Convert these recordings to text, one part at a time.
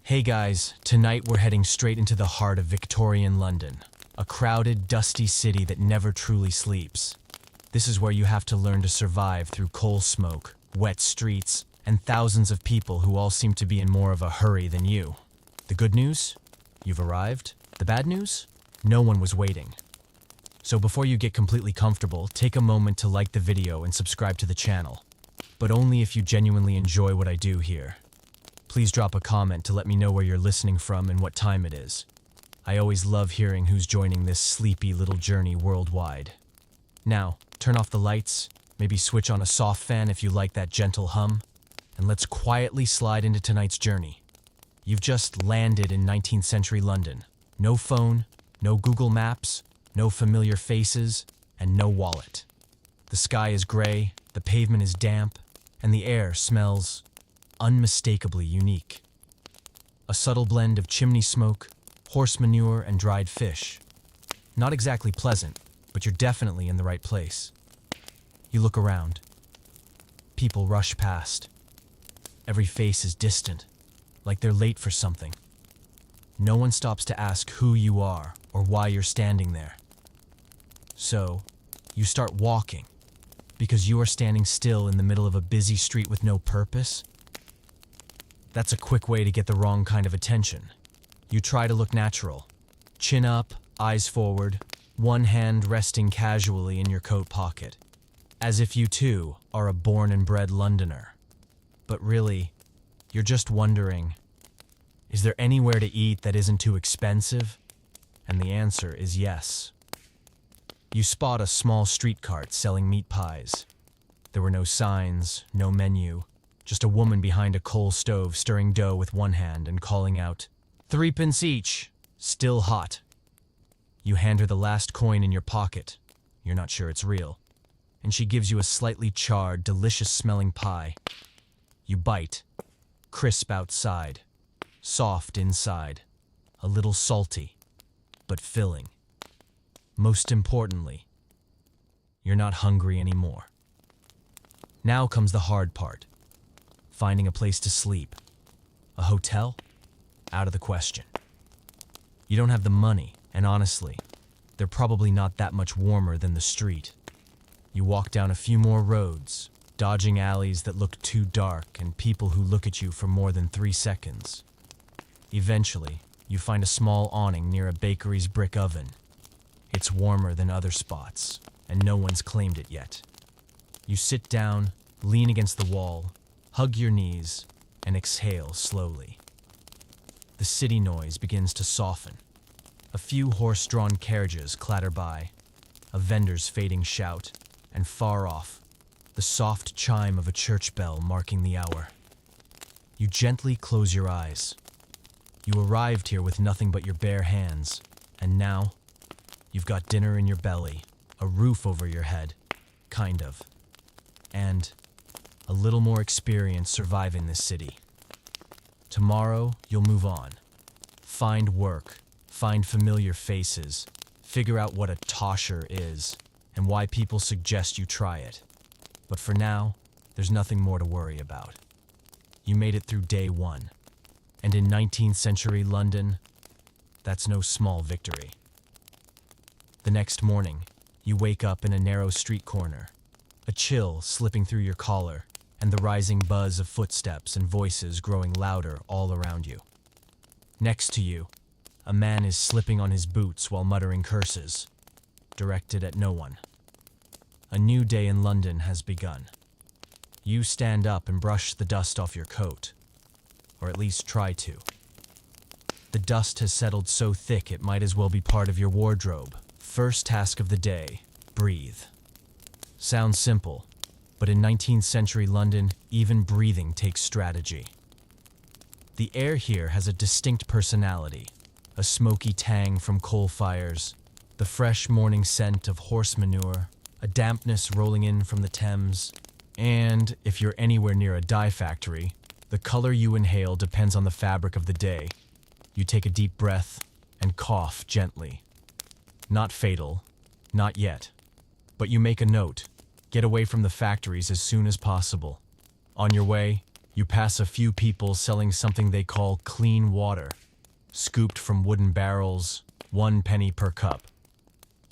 Hey guys, tonight we're heading straight into the heart of Victorian London, a crowded, dusty city that never truly sleeps. This is where you have to learn to survive through coal smoke, wet streets, and thousands of people who all seem to be in more of a hurry than you. The good news? You've arrived. The bad news? No one was waiting. So before you get completely comfortable, take a moment to like the video and subscribe to the channel. But only if you genuinely enjoy what I do here. Please drop a comment to let me know where you're listening from and what time it is. I always love hearing who's joining this sleepy little journey worldwide. Now, turn off the lights, maybe switch on a soft fan if you like that gentle hum, and let's quietly slide into tonight's journey. You've just landed in 19th century London. No phone, no Google Maps, no familiar faces, and no wallet. The sky is gray, the pavement is damp, and the air smells unmistakably unique. A subtle blend of chimney smoke, horse manure, and dried fish. Not exactly pleasant, but you're definitely in the right place. You look around. People rush past. Every face is distant, like they're late for something. No one stops to ask who you are or why you're standing there. So, you start walking, because you are standing still in the middle of a busy street with no purpose. That's a quick way to get the wrong kind of attention. You try to look natural. Chin up, eyes forward, one hand resting casually in your coat pocket, as if you too are a born and bred Londoner. But really, you're just wondering, is there anywhere to eat that isn't too expensive? And the answer is yes. You spot a small street cart selling meat pies. There were no signs, no menu, just a woman behind a coal stove stirring dough with one hand and calling out, "3p each, still hot." You hand her the last coin in your pocket. You're not sure it's real. And she gives you a slightly charred, delicious-smelling pie. You bite. Crisp outside. Soft inside. A little salty, but filling. Most importantly, you're not hungry anymore. Now comes the hard part. Finding a place to sleep. A hotel? Out of the question. You don't have the money, and honestly, they're probably not that much warmer than the street. You walk down a few more roads, dodging alleys that look too dark and people who look at you for more than 3 seconds. Eventually, you find a small awning near a bakery's brick oven. It's warmer than other spots, and no one's claimed it yet. You sit down, lean against the wall, hug your knees, and exhale slowly. The city noise begins to soften. A few horse-drawn carriages clatter by, a vendor's fading shout, and far off, the soft chime of a church bell marking the hour. You gently close your eyes. You arrived here with nothing but your bare hands, and now, you've got dinner in your belly, a roof over your head, kind of, and a little more experience surviving this city. Tomorrow, you'll move on. Find work, find familiar faces, figure out what a tosher is, and why people suggest you try it. But for now, there's nothing more to worry about. You made it through day one. And in 19th century London, that's no small victory. The next morning, you wake up in a narrow street corner, a chill slipping through your collar, and the rising buzz of footsteps and voices growing louder all around you. Next to you, a man is slipping on his boots while muttering curses, directed at no one. A new day in London has begun. You stand up and brush the dust off your coat, or at least try to. The dust has settled so thick it might as well be part of your wardrobe. First task of the day, breathe. Sounds simple, but in 19th century London, even breathing takes strategy. The air here has a distinct personality, a smoky tang from coal fires, the fresh morning scent of horse manure, a dampness rolling in from the Thames, and, if you're anywhere near a dye factory, the color you inhale depends on the fabric of the day. You take a deep breath and cough gently. Not fatal, not yet, but you make a note. Get away from the factories as soon as possible. On your way, You pass a few people selling something they call clean water, scooped from wooden barrels, 1 penny per cup.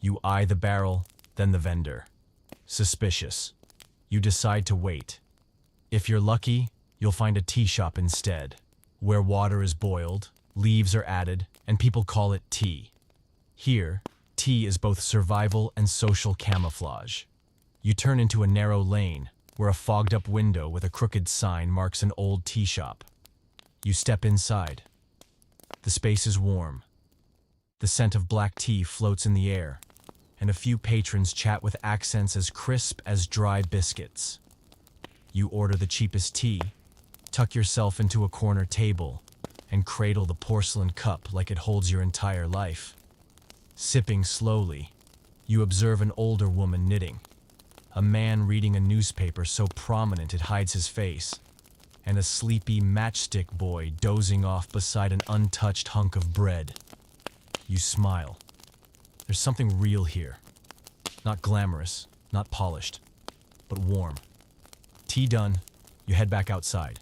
You eye the barrel, then the vendor. Suspicious. You decide to wait. If you're lucky, you'll find a tea shop instead, where water is boiled, leaves are added, and people call it tea. Here, tea is both survival and social camouflage. You turn into a narrow lane, where a fogged-up window with a crooked sign marks an old tea shop. You step inside. The space is warm. The scent of black tea floats in the air, and a few patrons chat with accents as crisp as dry biscuits. You order the cheapest tea, tuck yourself into a corner table, and cradle the porcelain cup like it holds your entire life. Sipping slowly, you observe an older woman knitting, a man reading a newspaper so prominent it hides his face, and a sleepy matchstick boy dozing off beside an untouched hunk of bread. You smile. There's something real here. Not glamorous, not polished, but warm. Tea done, you head back outside.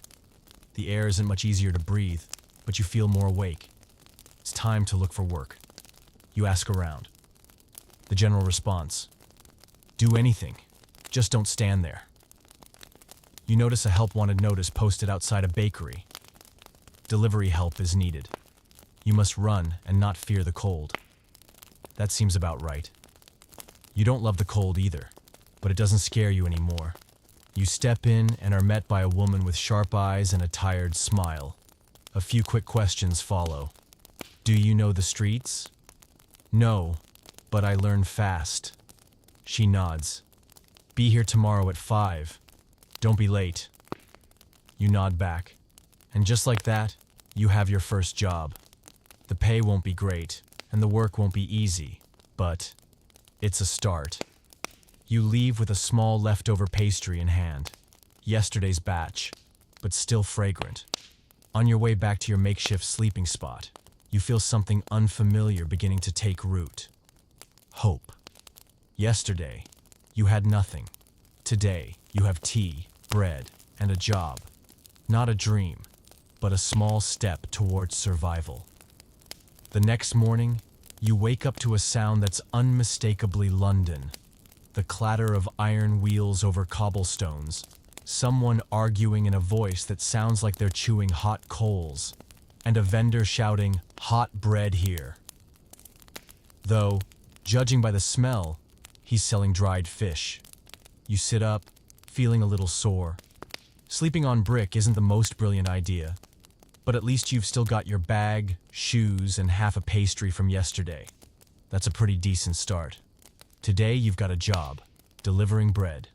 The air isn't much easier to breathe, but you feel more awake. It's time to look for work. You ask around. The general response: do anything, just don't stand there. You notice a help wanted notice posted outside a bakery. Delivery help is needed. You must run and not fear the cold. That seems about right. You don't love the cold either, but it doesn't scare you anymore. You step in and are met by a woman with sharp eyes and a tired smile. A few quick questions follow. Do you know the streets? No, but I learn fast. She nods. Be here tomorrow at 5. Don't be late. You nod back. And just like that, you have your first job. The pay won't be great, and the work won't be easy, but it's a start. You leave with a small leftover pastry in hand. Yesterday's batch, but still fragrant. On your way back to your makeshift sleeping spot, you feel something unfamiliar beginning to take root. Hope. Yesterday, you had nothing. Today, you have tea, bread, and a job. Not a dream, but a small step towards survival. The next morning, you wake up to a sound that's unmistakably London. The clatter of iron wheels over cobblestones, someone arguing in a voice that sounds like they're chewing hot coals, and a vendor shouting, "Hot bread here." Though, judging by the smell, he's selling dried fish. You sit up, feeling a little sore. Sleeping on brick isn't the most brilliant idea, but at least you've still got your bag, shoes, and half a pastry from yesterday. That's a pretty decent start. Today you've got a job, delivering bread.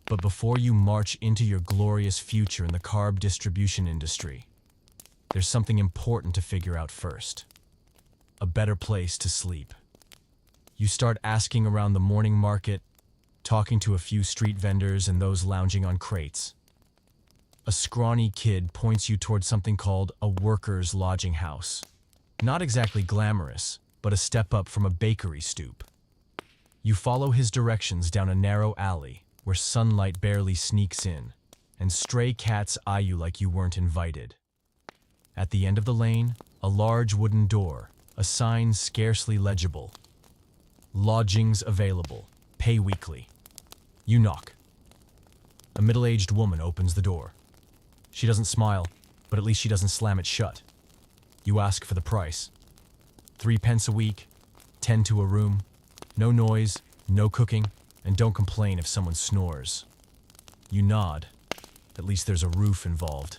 But before you march into your glorious future in the carb distribution industry, there's something important to figure out first. A better place to sleep. You start asking around the morning market, talking to a few street vendors and those lounging on crates. A scrawny kid points you toward something called a workers' lodging house. Not exactly glamorous, but a step up from a bakery stoop. You follow his directions down a narrow alley where sunlight barely sneaks in, and stray cats eye you like you weren't invited. At the end of the lane, a large wooden door, a sign scarcely legible. Lodgings available. Pay weekly. You knock. A middle-aged woman opens the door. She doesn't smile, but at least she doesn't slam it shut. You ask for the price. 3 pence a week, 10 to a room, no noise, no cooking, and don't complain if someone snores. You nod. At least there's a roof involved.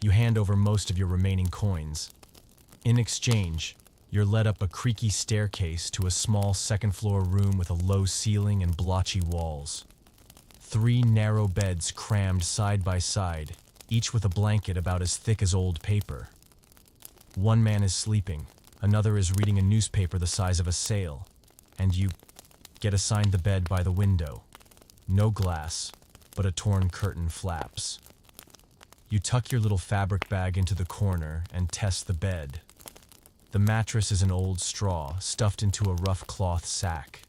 You hand over most of your remaining coins. In exchange, you're led up a creaky staircase to a small second-floor room with a low ceiling and blotchy walls. 3 narrow beds crammed side by side, each with a blanket about as thick as old paper. One man is sleeping, another is reading a newspaper the size of a sail, and you get assigned the bed by the window. No glass, but a torn curtain flaps. You tuck your little fabric bag into the corner and test the bed. The mattress is an old straw stuffed into a rough cloth sack.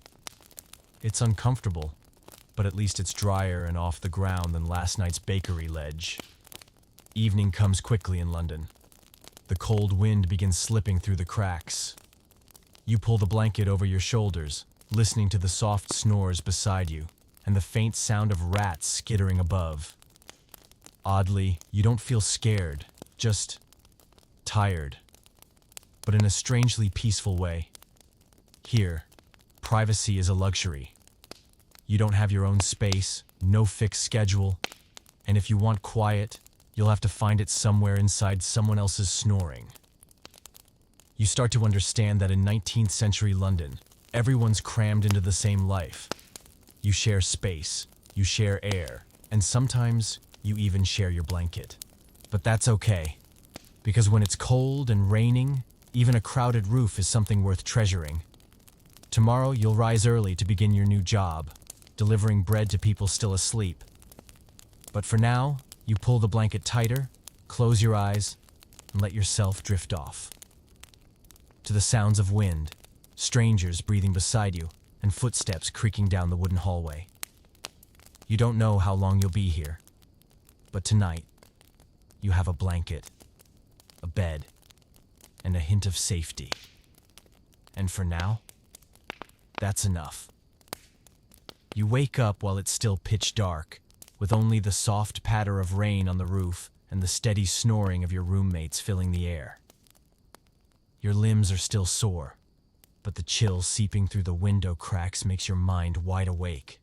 It's uncomfortable, but at least it's drier and off the ground than last night's bakery ledge. Evening comes quickly in London. The cold wind begins slipping through the cracks. You pull the blanket over your shoulders, listening to the soft snores beside you and the faint sound of rats skittering above. Oddly, you don't feel scared, just tired, but in a strangely peaceful way. Here, privacy is a luxury. You don't have your own space, no fixed schedule, and if you want quiet, you'll have to find it somewhere inside someone else's snoring. You start to understand that in 19th century London, everyone's crammed into the same life. You share space, you share air, and sometimes you even share your blanket. But that's okay, because when it's cold and raining, even a crowded roof is something worth treasuring. Tomorrow you'll rise early to begin your new job, delivering bread to people still asleep. But for now, you pull the blanket tighter, close your eyes, and let yourself drift off. To the sounds of wind, strangers breathing beside you, and footsteps creaking down the wooden hallway. You don't know how long you'll be here, but tonight, you have a blanket, a bed, and a hint of safety. And for now, that's enough. You wake up while it's still pitch dark, with only the soft patter of rain on the roof and the steady snoring of your roommates filling the air. Your limbs are still sore, but the chill seeping through the window cracks makes your mind wide awake.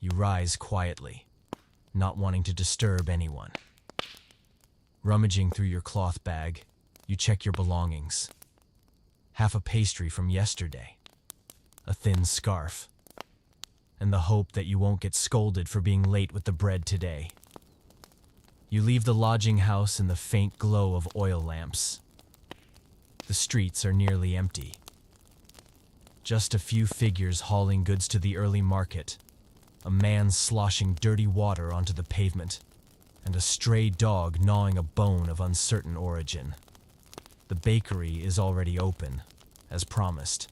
You rise quietly, not wanting to disturb anyone. Rummaging through your cloth bag, you check your belongings. Half a pastry from yesterday, a thin scarf, and the hope that you won't get scolded for being late with the bread today. You leave the lodging house in the faint glow of oil lamps. The streets are nearly empty. Just a few figures hauling goods to the early market, a man sloshing dirty water onto the pavement, and a stray dog gnawing a bone of uncertain origin. The bakery is already open, as promised.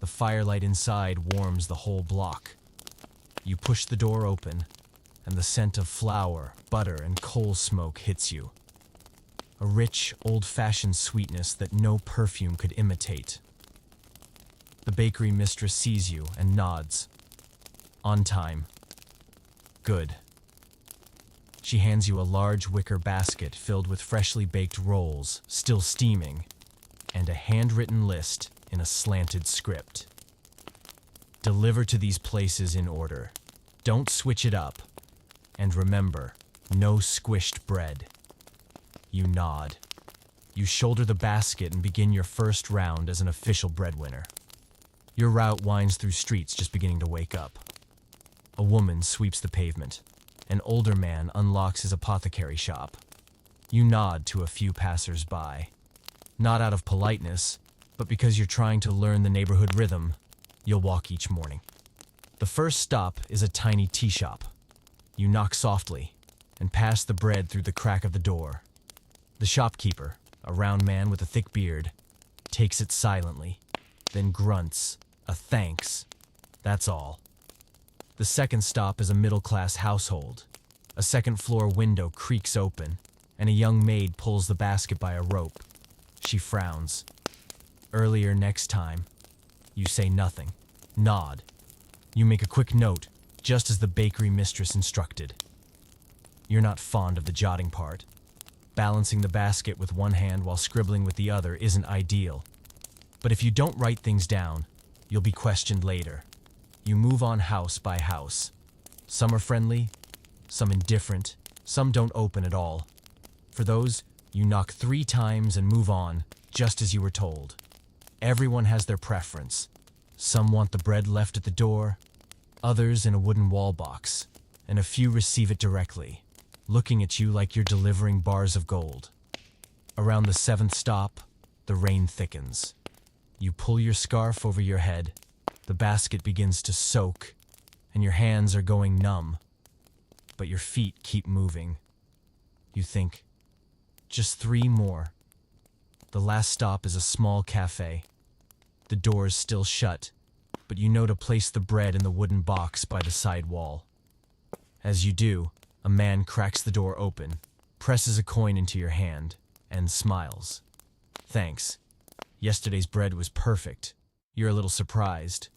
The firelight inside warms the whole block. You push the door open, and the scent of flour, butter, and coal smoke hits you. A rich, old-fashioned sweetness that no perfume could imitate. The bakery mistress sees you and nods. On time. Good. She hands you a large wicker basket filled with freshly baked rolls, still steaming, and a handwritten list in a slanted script. Deliver to these places in order. Don't switch it up. And remember, no squished bread. You nod. You shoulder the basket and begin your first round as an official breadwinner. Your route winds through streets just beginning to wake up. A woman sweeps the pavement. An older man unlocks his apothecary shop. You nod to a few passers-by. Not out of politeness, but because you're trying to learn the neighborhood rhythm you'll walk each morning. The first stop is a tiny tea shop. You knock softly and pass the bread through the crack of the door. The shopkeeper, a round man with a thick beard, takes it silently, then grunts a thanks. That's all. The second stop is a middle-class household. A second-floor window creaks open, and a young maid pulls the basket by a rope. She frowns. Earlier next time. You say nothing. Nod. You make a quick note, just as the bakery mistress instructed. You're not fond of the jotting part. Balancing the basket with one hand while scribbling with the other isn't ideal. But if you don't write things down, you'll be questioned later. You move on house by house. Some are friendly, some indifferent, some don't open at all. For those, you knock 3 times and move on, just as you were told. Everyone has their preference. Some want the bread left at the door, others in a wooden wall box, and a few receive it directly, looking at you like you're delivering bars of gold. Around the 7th stop, the rain thickens. You pull your scarf over your head, the basket begins to soak, and your hands are going numb. But your feet keep moving. You think, just 3 more. The last stop is a small cafe. The door's still shut, but you know to place the bread in the wooden box by the side wall. As you do, a man cracks the door open, presses a coin into your hand, and smiles. Thanks. Yesterday's bread was perfect. You're a little surprised.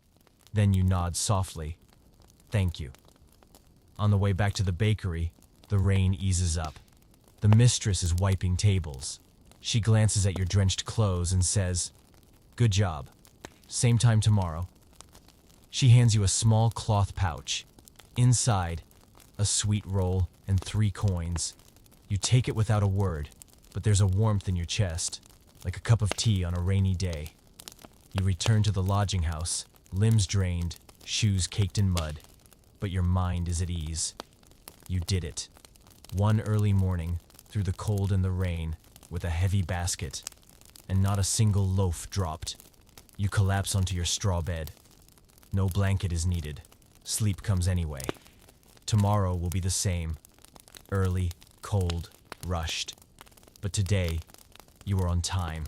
Then you nod softly. Thank you. On the way back to the bakery, the rain eases up. The mistress is wiping tables. She glances at your drenched clothes and says, "Good job. Same time tomorrow." She hands you a small cloth pouch. Inside, a sweet roll and 3 coins. You take it without a word, but there's a warmth in your chest, like a cup of tea on a rainy day. You return to the lodging house, limbs drained, shoes caked in mud, but your mind is at ease. You did it. One early morning, through the cold and the rain, with a heavy basket, and not a single loaf dropped. You collapse onto your straw bed. No blanket is needed. Sleep comes anyway. Tomorrow will be the same. Early, cold, rushed. But today, you are on time.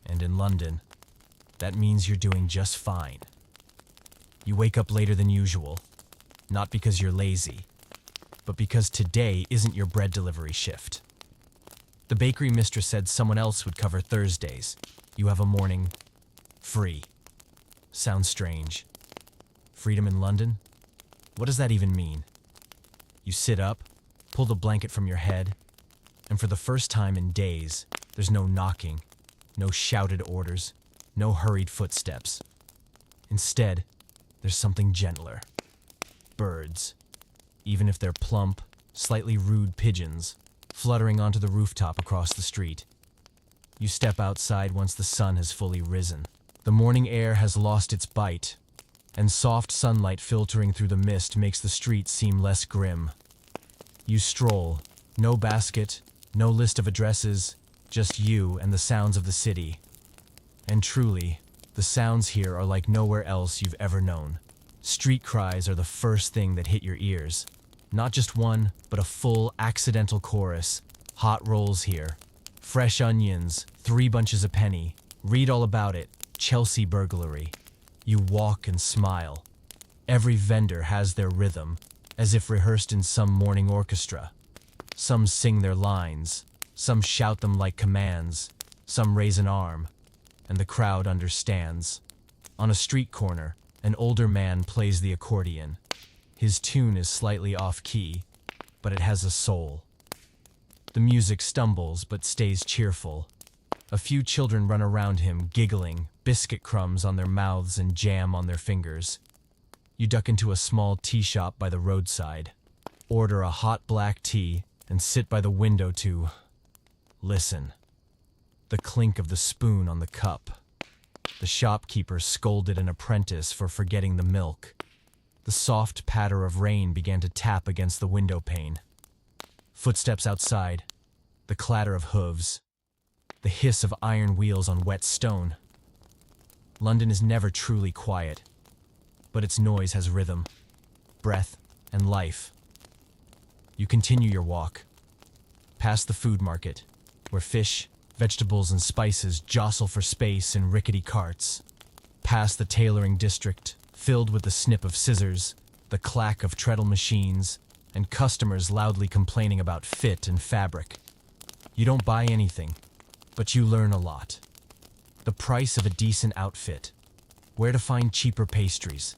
And in London, that means you're doing just fine. You wake up later than usual, not because you're lazy, but because today isn't your bread delivery shift. The bakery mistress said someone else would cover Thursdays. You have a morning free. Sounds strange. Freedom in London? What does that even mean? You sit up, pull the blanket from your head, and for the first time in days, there's no knocking, no shouted orders, no hurried footsteps. Instead, there's something gentler. Birds, even if they're plump, slightly rude pigeons, fluttering onto the rooftop across the street. You step outside once the sun has fully risen. The morning air has lost its bite, and soft sunlight filtering through the mist makes the street seem less grim. You stroll, no basket, no list of addresses, just you and the sounds of the city. And truly, the sounds here are like nowhere else you've ever known. Street cries are the first thing that hit your ears. Not just one, but a full accidental chorus. Hot rolls here. Fresh onions, 3 bunches a penny. Read all about it. Chelsea burglary. You walk and smile. Every vendor has their rhythm, as if rehearsed in some morning orchestra. Some sing their lines, some shout them like commands, some raise an arm, and the crowd understands. On a street corner, an older man plays the accordion. His tune is slightly off-key, but it has a soul. The music stumbles but stays cheerful. A few children run around him, giggling, biscuit crumbs on their mouths and jam on their fingers. You duck into a small tea shop by the roadside, order a hot black tea, and sit by the window to listen. The clink of the spoon on the cup. The shopkeeper scolded an apprentice for forgetting the milk. The soft patter of rain began to tap against the window pane. Footsteps outside, the clatter of hooves, the hiss of iron wheels on wet stone. London is never truly quiet, but its noise has rhythm, breath, and life. You continue your walk, past the food market, where fish, vegetables, and spices jostle for space in rickety carts, past the tailoring district, filled with the snip of scissors, the clack of treadle machines, and customers loudly complaining about fit and fabric. You don't buy anything, but you learn a lot. The price of a decent outfit, where to find cheaper pastries,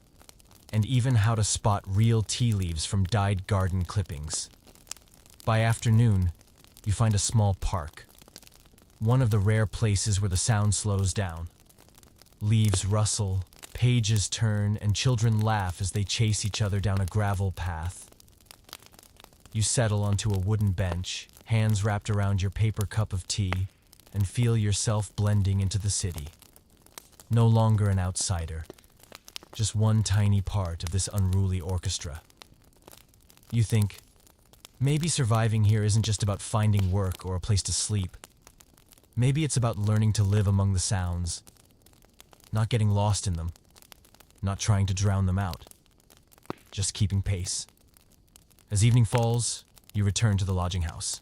and even how to spot real tea leaves from dyed garden clippings. By afternoon, you find a small park, one of the rare places where the sound slows down. Leaves rustle, pages turn, and children laugh as they chase each other down a gravel path. You settle onto a wooden bench, hands wrapped around your paper cup of tea, and feel yourself blending into the city. No longer an outsider, just one tiny part of this unruly orchestra. You think, maybe surviving here isn't just about finding work or a place to sleep. Maybe it's about learning to live among the sounds, not getting lost in them, not trying to drown them out, just keeping pace. As evening falls, you return to the lodging house.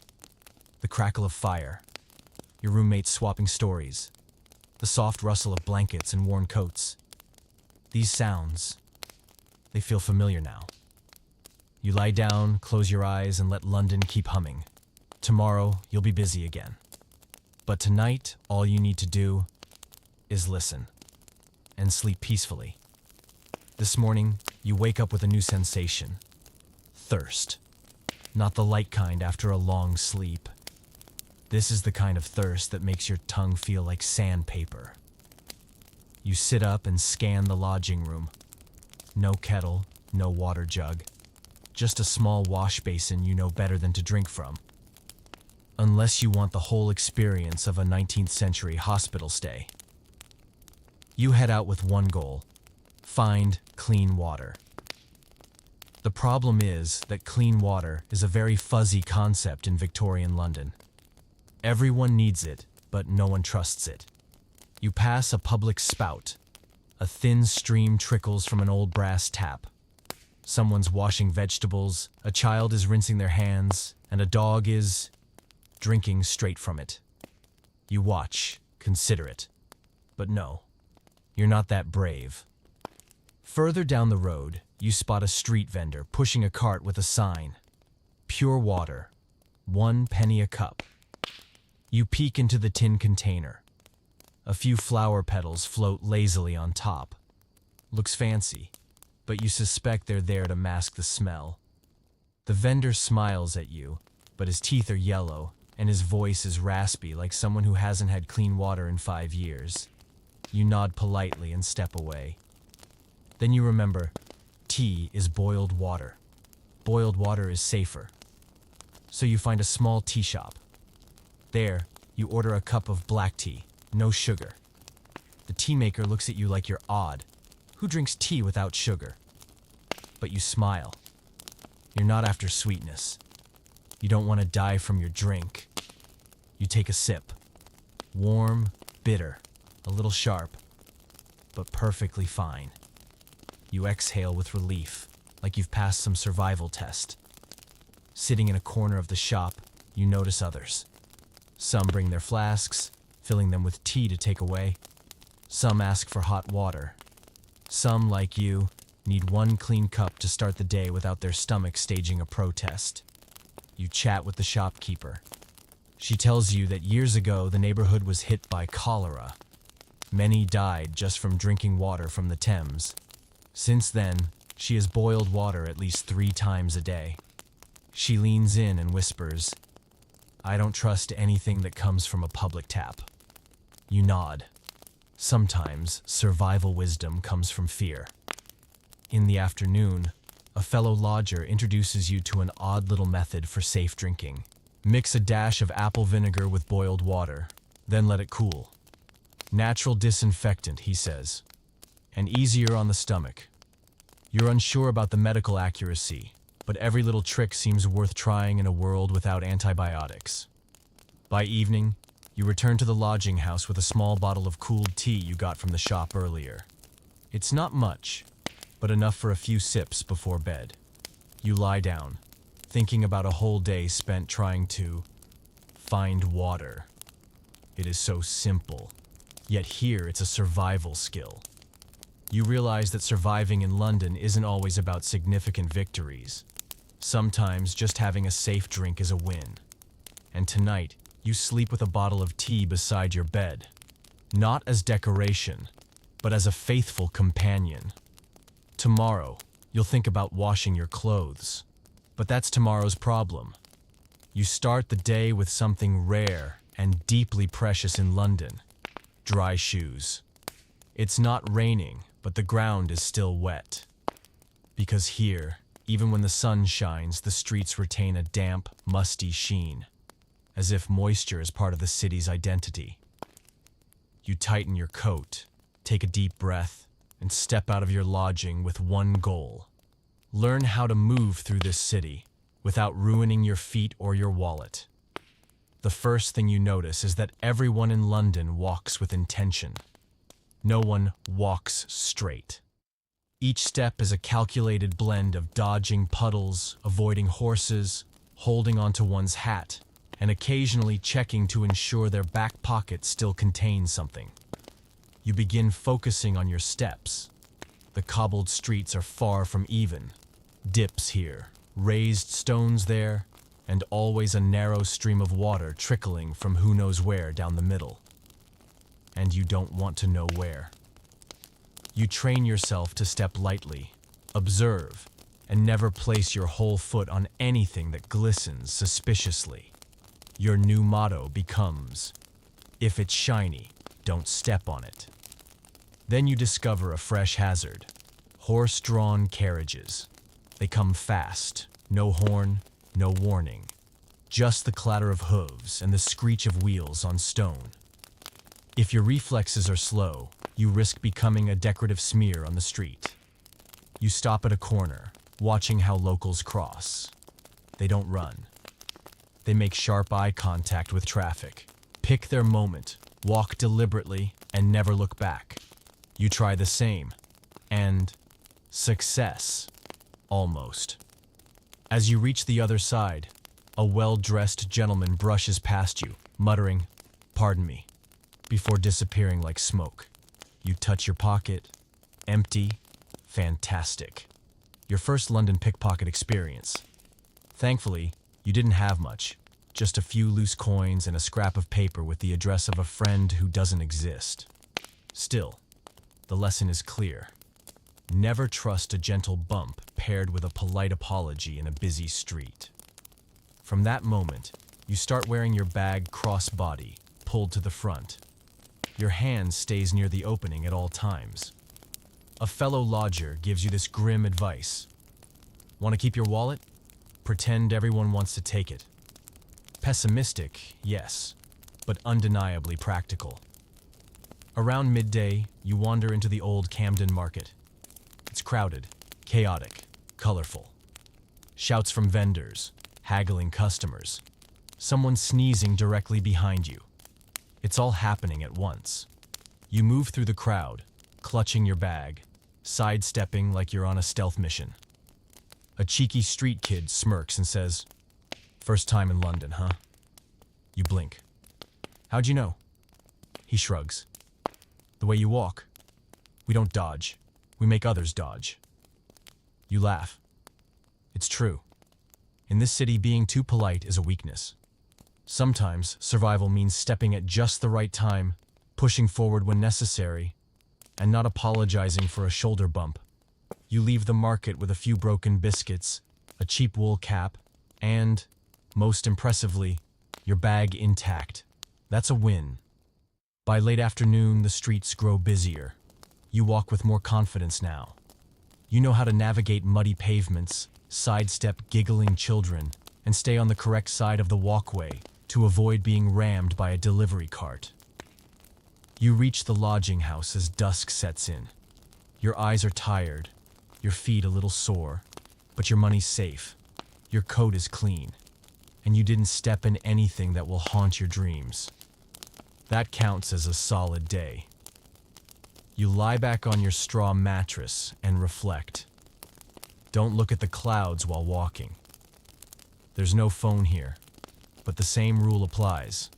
The crackle of fire, your roommates swapping stories, the soft rustle of blankets and worn coats. These sounds, they feel familiar now. You lie down, close your eyes, and let London keep humming. Tomorrow, you'll be busy again. But tonight, all you need to do is listen and sleep peacefully. This morning, you wake up with a new sensation. Thirst. Not the light kind after a long sleep. This is the kind of thirst that makes your tongue feel like sandpaper. You sit up and scan the lodging room. No kettle, no water jug. Just a small wash basin you know better than to drink from. Unless you want the whole experience of a 19th century hospital stay. You head out with one goal: find clean water. The problem is that clean water is a very fuzzy concept in Victorian London. Everyone needs it, but no one trusts it. You pass a public spout. A thin stream trickles from an old brass tap. Someone's washing vegetables, a child is rinsing their hands, and a dog is drinking straight from it. You watch, consider it. But no, you're not that brave. Further down the road, you spot a street vendor pushing a cart with a sign: pure water, 1 penny a cup. You peek into the tin container. A few flower petals float lazily on top. Looks fancy, but you suspect they're there to mask the smell. The vendor smiles at you, but his teeth are yellow, and his voice is raspy like someone who hasn't had clean water in 5 years. You nod politely and step away. Then you remember, tea is boiled water. Boiled water is safer. So you find a small tea shop. There, you order a cup of black tea, no sugar. The tea maker looks at you like you're odd. Who drinks tea without sugar? But you smile. You're not after sweetness. You don't want to die from your drink. You take a sip. Warm, bitter, a little sharp, but perfectly fine. You exhale with relief, like you've passed some survival test. Sitting in a corner of the shop, you notice others. Some bring their flasks, filling them with tea to take away. Some ask for hot water. Some, like you, need one clean cup to start the day without their stomach staging a protest. You chat with the shopkeeper. She tells you that years ago the neighborhood was hit by cholera. Many died just from drinking water from the Thames. Since then, she has boiled water at least 3 times a day. She leans in and whispers, "I don't trust anything that comes from a public tap." You nod. Sometimes survival wisdom comes from fear. In the afternoon, a fellow lodger introduces you to an odd little method for safe drinking. Mix a dash of apple vinegar with boiled water, then let it cool. Natural disinfectant, he says, and easier on the stomach. You're unsure about the medical accuracy, but every little trick seems worth trying in a world without antibiotics. By evening, you return to the lodging house with a small bottle of cooled tea you got from the shop earlier. It's not much, but enough for a few sips before bed. You lie down, thinking about a whole day spent trying to find water. It is so simple, yet here it's a survival skill. You realize that surviving in London isn't always about significant victories. Sometimes just having a safe drink is a win. And tonight, you sleep with a bottle of tea beside your bed. Not as decoration, but as a faithful companion. Tomorrow, you'll think about washing your clothes. But that's tomorrow's problem. You start the day with something rare and deeply precious in London: dry shoes. It's not raining, but the ground is still wet. Because here, even when the sun shines, the streets retain a damp, musty sheen, as if moisture is part of the city's identity. You tighten your coat, take a deep breath, and step out of your lodging with one goal: learn how to move through this city without ruining your feet or your wallet. The first thing you notice is that everyone in London walks with intention. No one walks straight. Each step is a calculated blend of dodging puddles, avoiding horses, holding onto one's hat, and occasionally checking to ensure their back pocket still contains something. You begin focusing on your steps. The cobbled streets are far from even. Dips here, raised stones there, and always a narrow stream of water trickling from who knows where down the middle. And you don't want to know where. You train yourself to step lightly, observe, and never place your whole foot on anything that glistens suspiciously. Your new motto becomes, if it's shiny, don't step on it. Then you discover a fresh hazard, horse-drawn carriages. They come fast, no horn, no warning, just the clatter of hooves and the screech of wheels on stone. If your reflexes are slow, you risk becoming a decorative smear on the street. You stop at a corner, watching how locals cross. They don't run. They make sharp eye contact with traffic, pick their moment, walk deliberately, and never look back. You try the same, and success, almost. As you reach the other side, a well-dressed gentleman brushes past you, muttering, "Pardon me," before disappearing like smoke. You touch your pocket, empty, fantastic. Your first London pickpocket experience. Thankfully, you didn't have much, just a few loose coins and a scrap of paper with the address of a friend who doesn't exist. Still, the lesson is clear. Never trust a gentle bump paired with a polite apology in a busy street. From that moment, you start wearing your bag cross-body, pulled to the front. Your hand stays near the opening at all times. A fellow lodger gives you this grim advice. Want to keep your wallet? Pretend everyone wants to take it. Pessimistic, yes, but undeniably practical. Around midday, you wander into the old Camden Market. It's crowded, chaotic, colorful. Shouts from vendors, haggling customers, someone sneezing directly behind you. It's all happening at once. You move through the crowd, clutching your bag, sidestepping like you're on a stealth mission. A cheeky street kid smirks and says, "First time in London, huh?" You blink. "How'd you know?" He shrugs. "The way you walk. We don't dodge. We make others dodge." You laugh. It's true. In this city, being too polite is a weakness. Sometimes survival means stepping at just the right time, pushing forward when necessary, and not apologizing for a shoulder bump. You leave the market with a few broken biscuits, a cheap wool cap, and, most impressively, your bag intact. That's a win. By late afternoon, the streets grow busier. You walk with more confidence now. You know how to navigate muddy pavements, sidestep giggling children, and stay on the correct side of the walkway to avoid being rammed by a delivery cart. You reach the lodging house as dusk sets in. Your eyes are tired, your feet a little sore, but your money's safe. Your coat is clean, and you didn't step in anything that will haunt your dreams. That counts as a solid day. You lie back on your straw mattress and reflect. Don't look at the clouds while walking. There's no phone here, but the same rule applies.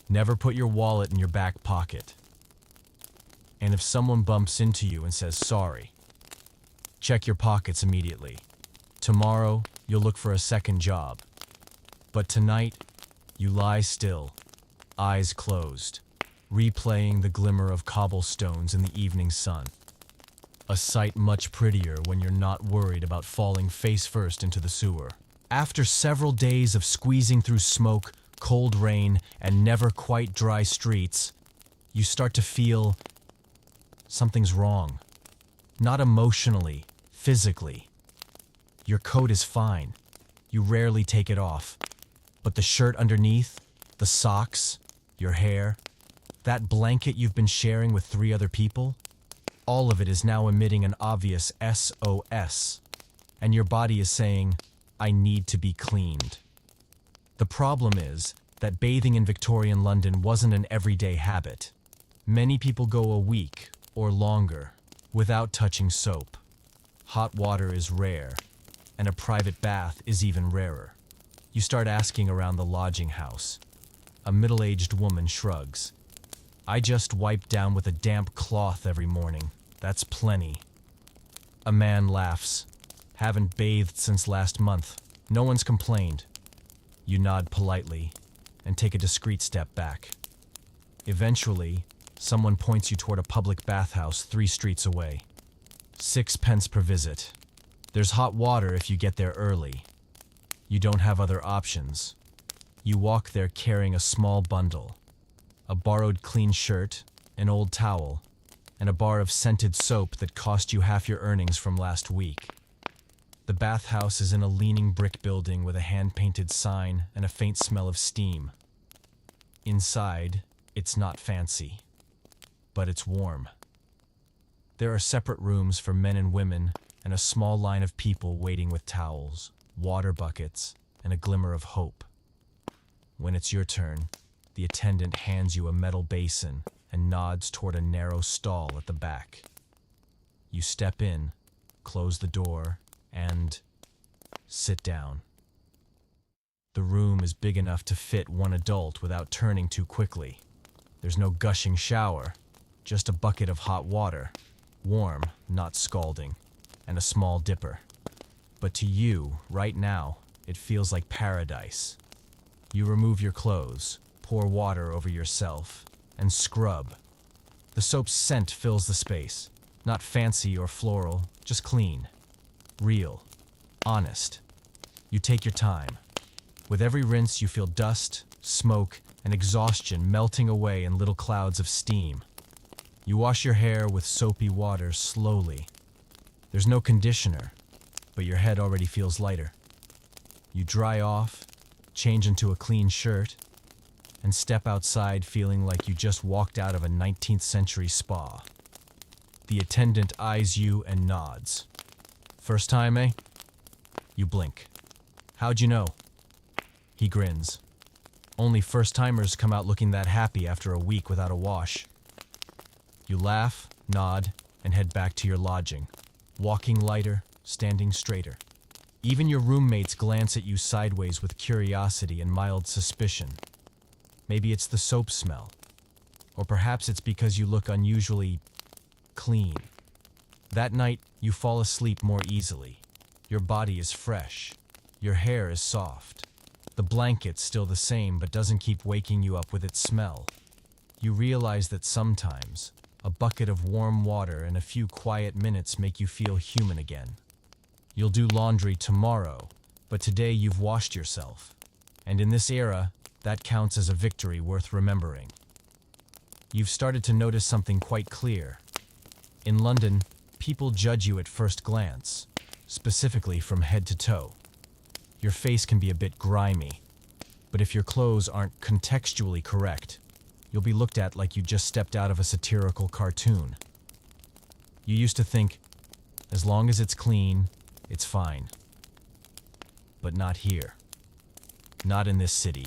Never put your wallet in your back pocket. And if someone bumps into you and says sorry, check your pockets immediately. Tomorrow, you'll look for a second job. But tonight, you lie still, eyes closed, replaying the glimmer of cobblestones in the evening sun. A sight much prettier when you're not worried about falling face first into the sewer. After several days of squeezing through smoke, cold rain, and never quite dry streets, you start to feel something's wrong. Not emotionally, physically. Your coat is fine. You rarely take it off. But the shirt underneath, the socks, your hair, that blanket you've been sharing with 3 other people, all of it is now emitting an obvious SOS. And your body is saying, I need to be cleaned. The problem is that bathing in Victorian London wasn't an everyday habit. Many people go a week or longer without touching soap. Hot water is rare, and a private bath is even rarer. You start asking around the lodging house. A middle-aged woman shrugs. I just wipe down with a damp cloth every morning. That's plenty. A man laughs. Haven't bathed since last month. No one's complained. You nod politely and take a discreet step back. Eventually, someone points you toward a public bathhouse 3 streets away. 6 pence per visit. There's hot water if you get there early. You don't have other options. You walk there carrying a small bundle, a borrowed clean shirt, an old towel, and a bar of scented soap that cost you half your earnings from last week. The bathhouse is in a leaning brick building with a hand-painted sign and a faint smell of steam. Inside, it's not fancy, but it's warm. There are separate rooms for men and women and a small line of people waiting with towels, water buckets, and a glimmer of hope. When it's your turn, the attendant hands you a metal basin and nods toward a narrow stall at the back. You step in, close the door, and sit down. The room is big enough to fit one adult without turning too quickly. There's no gushing shower, just a bucket of hot water, warm, not scalding, and a small dipper. But to you, right now, it feels like paradise. You remove your clothes, pour water over yourself, and scrub. The soap's scent fills the space, not fancy or floral, just clean, real, honest. You take your time. With every rinse, you feel dust, smoke, and exhaustion melting away in little clouds of steam. You wash your hair with soapy water slowly. There's no conditioner, but your head already feels lighter. You dry off, change into a clean shirt, and step outside feeling like you just walked out of a 19th century spa. The attendant eyes you and nods. First time, eh? You blink. How'd you know? He grins. Only first-timers come out looking that happy after a week without a wash. You laugh, nod, and head back to your lodging, walking lighter, standing straighter. Even your roommates glance at you sideways with curiosity and mild suspicion. Maybe it's the soap smell, or perhaps it's because you look unusually clean. That night, you fall asleep more easily. Your body is fresh. Your hair is soft. The blanket's still the same but doesn't keep waking you up with its smell. You realize that sometimes, a bucket of warm water and a few quiet minutes make you feel human again. You'll do laundry tomorrow, but today you've washed yourself. And in this era, that counts as a victory worth remembering. You've started to notice something quite clear. In London, people judge you at first glance, specifically from head to toe. Your face can be a bit grimy, but if your clothes aren't contextually correct, you'll be looked at like you just stepped out of a satirical cartoon. You used to think, as long as it's clean, it's fine. But not here. Not in this city.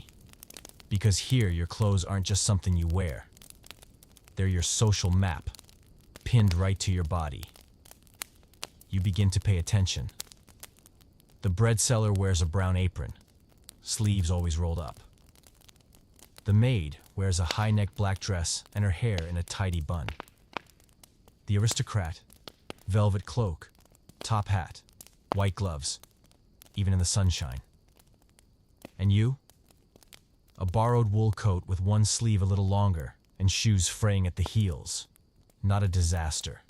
Because here, your clothes aren't just something you wear. They're your social map, pinned right to your body. You begin to pay attention. The bread seller wears a brown apron, sleeves always rolled up. The maid wears a high-neck black dress and her hair in a tidy bun. The aristocrat, velvet cloak, top hat, white gloves, even in the sunshine. And you? A borrowed wool coat with one sleeve a little longer and shoes fraying at the heels. Not a disaster,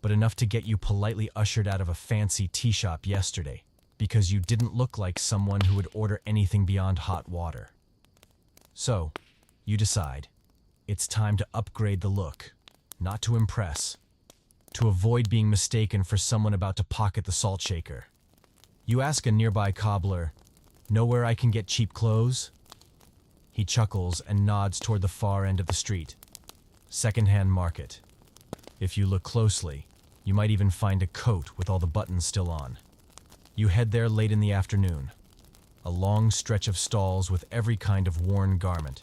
but enough to get you politely ushered out of a fancy tea shop yesterday because you didn't look like someone who would order anything beyond hot water. So, you decide, it's time to upgrade the look, not to impress, to avoid being mistaken for someone about to pocket the salt shaker. You ask a nearby cobbler, "Know where I can get cheap clothes?" He chuckles and nods toward the far end of the street. Second-hand market. If you look closely, you might even find a coat with all the buttons still on. You head there late in the afternoon. A long stretch of stalls with every kind of worn garment.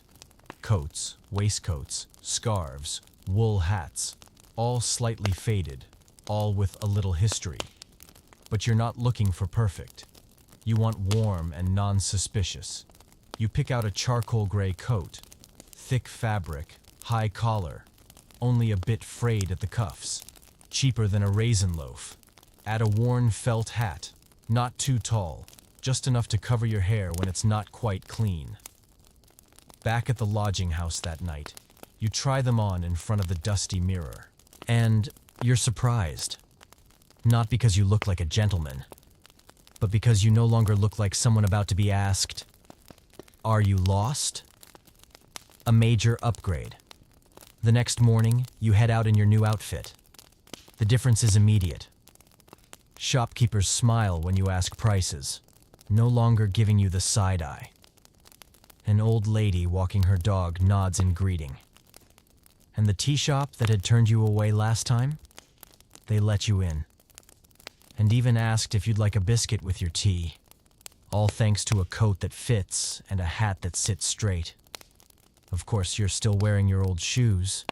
Coats, waistcoats, scarves, wool hats, all slightly faded, all with a little history. But you're not looking for perfect. You want warm and non-suspicious. You pick out a charcoal gray coat, thick fabric, high collar, only a bit frayed at the cuffs, cheaper than a raisin loaf. Add a worn felt hat, not too tall, just enough to cover your hair when it's not quite clean. Back at the lodging house that night, you try them on in front of the dusty mirror. And you're surprised. Not because you look like a gentleman, but because you no longer look like someone about to be asked, "Are you lost?" A major upgrade. The next morning, you head out in your new outfit. The difference is immediate. Shopkeepers smile when you ask prices, no longer giving you the side eye. An old lady walking her dog nods in greeting. And the tea shop that had turned you away last time? They let you in. And even asked if you'd like a biscuit with your tea. All thanks to a coat that fits and a hat that sits straight. Of course, you're still wearing your old shoes.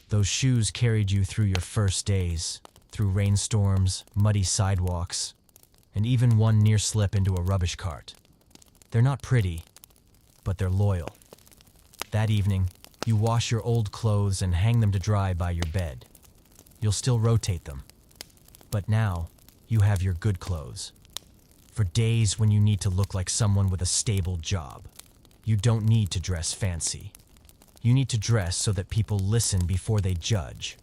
Those shoes carried you through your first days, through rainstorms, muddy sidewalks, and even one near slip into a rubbish cart. They're not pretty, but they're loyal. That evening, you wash your old clothes and hang them to dry by your bed. You'll still rotate them. But now, you have your good clothes. For days when you need to look like someone with a stable job, you don't need to dress fancy. You need to dress so that people listen before they judge.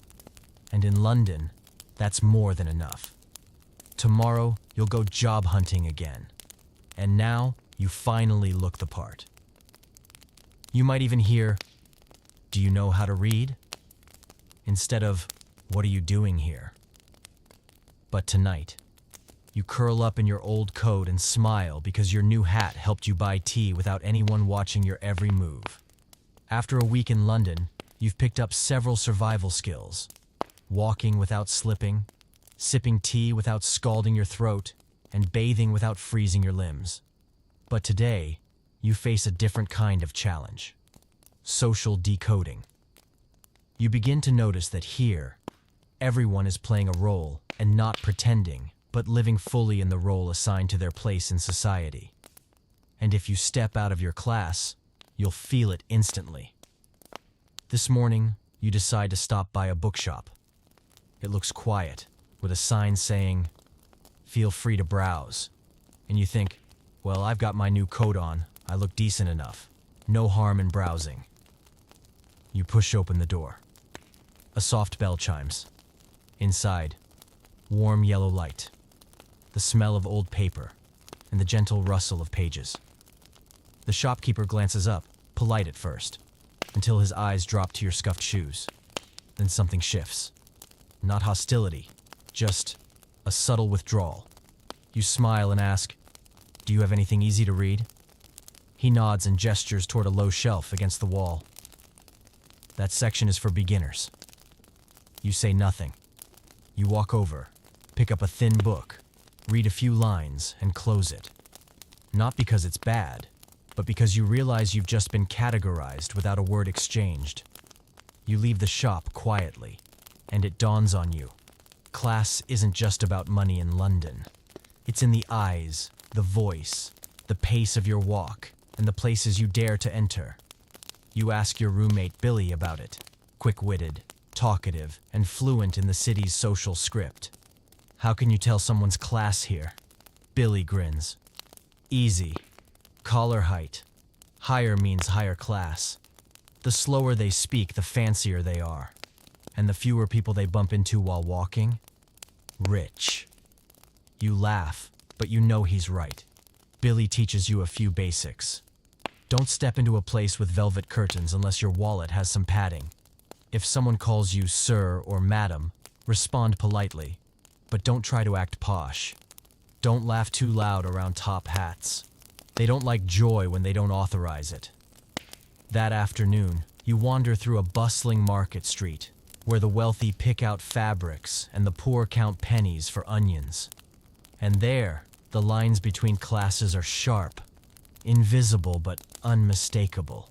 And in London, that's more than enough. Tomorrow, you'll go job hunting again. And now, you finally look the part. You might even hear, "Do you know how to read?" instead of, "What are you doing here?" But tonight, you curl up in your old coat and smile because your new hat helped you buy tea without anyone watching your every move. After a week in London, you've picked up several survival skills. Walking without slipping, sipping tea without scalding your throat, and bathing without freezing your limbs. But today, you face a different kind of challenge. Social decoding. You begin to notice that here, everyone is playing a role and not pretending, but living fully in the role assigned to their place in society. And if you step out of your class, you'll feel it instantly. This morning, you decide to stop by a bookshop. It looks quiet, with a sign saying, "Feel free to browse." And you think, well, I've got my new coat on, I look decent enough. No harm in browsing. You push open the door. A soft bell chimes. Inside, warm yellow light, the smell of old paper, and the gentle rustle of pages. The shopkeeper glances up, polite at first, until his eyes drop to your scuffed shoes. Then something shifts. Not hostility, just a subtle withdrawal. You smile and ask, "Do you have anything easy to read?" He nods and gestures toward a low shelf against the wall. "That section is for beginners." You say nothing. You walk over, pick up a thin book, read a few lines, and close it. Not because it's bad, but because you realize you've just been categorized without a word exchanged. You leave the shop quietly, and it dawns on you. Class isn't just about money in London. It's in the eyes, the voice, the pace of your walk, and the places you dare to enter. You ask your roommate Billy about it, quick-witted, talkative, and fluent in the city's social script. "How can you tell someone's class here?" Billy grins. "Easy. Collar height. Higher means higher class. The slower they speak, the fancier they are. And the fewer people they bump into while walking, rich." You laugh, but you know he's right. Billy teaches you a few basics. Don't step into a place with velvet curtains unless your wallet has some padding. If someone calls you sir or madam, respond politely, but don't try to act posh. Don't laugh too loud around top hats. They don't like joy when they don't authorize it. That afternoon, you wander through a bustling market street, where the wealthy pick out fabrics and the poor count pennies for onions. And there, the lines between classes are sharp, invisible but unmistakable.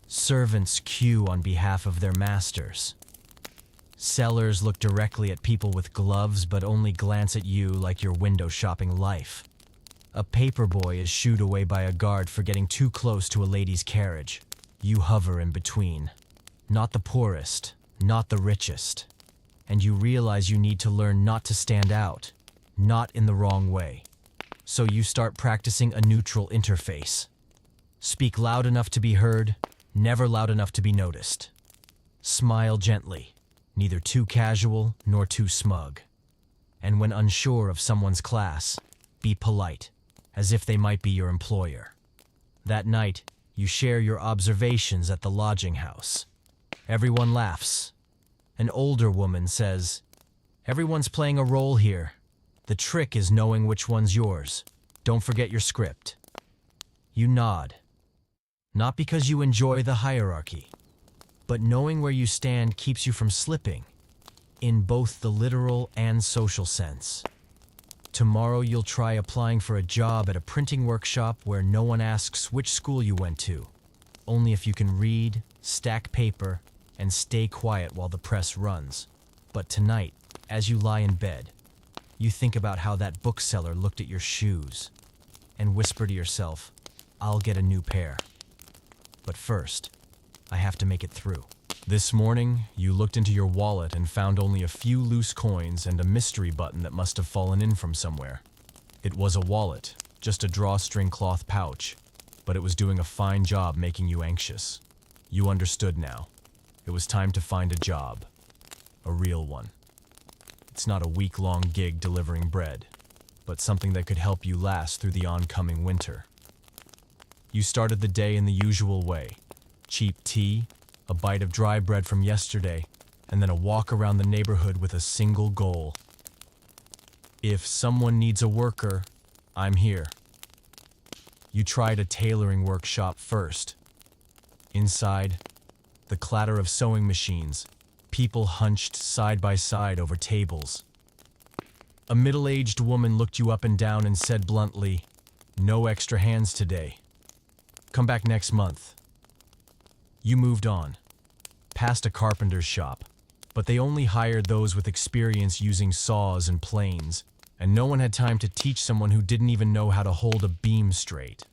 Servants queue on behalf of their masters. Sellers look directly at people with gloves but only glance at you like you're window shopping life. A paperboy is shooed away by a guard for getting too close to a lady's carriage. You hover in between. Not the poorest, not the richest. And you realize you need to learn not to stand out, not in the wrong way. So you start practicing a neutral interface. Speak loud enough to be heard, never loud enough to be noticed. Smile gently, neither too casual nor too smug. And when unsure of someone's class, be polite, as if they might be your employer. That night, you share your observations at the lodging house. Everyone laughs. An older woman says, "Everyone's playing a role here. The trick is knowing which one's yours. Don't forget your script." You nod. Not because you enjoy the hierarchy, but knowing where you stand keeps you from slipping, in both the literal and social sense. Tomorrow you'll try applying for a job at a printing workshop where no one asks which school you went to, only if you can read, stack paper, and stay quiet while the press runs. But tonight, as you lie in bed, you think about how that bookseller looked at your shoes and whisper to yourself, "I'll get a new pair. But first, I have to make it through." This morning, you looked into your wallet and found only a few loose coins and a mystery button that must have fallen in from somewhere. It was a wallet, just a drawstring cloth pouch, but it was doing a fine job making you anxious. You understood now. It was time to find a job. A real one. It's not a week-long gig delivering bread, but something that could help you last through the oncoming winter. You started the day in the usual way. Cheap tea, a bite of dry bread from yesterday, and then a walk around the neighborhood with a single goal. If someone needs a worker, I'm here. You tried a tailoring workshop first. Inside, the clatter of sewing machines, people hunched side by side over tables. A middle-aged woman looked you up and down and said bluntly, "No extra hands today. Come back next month." You moved on, past a carpenter's shop, but they only hired those with experience using saws and planes, and no one had time to teach someone who didn't even know how to hold a beam straight.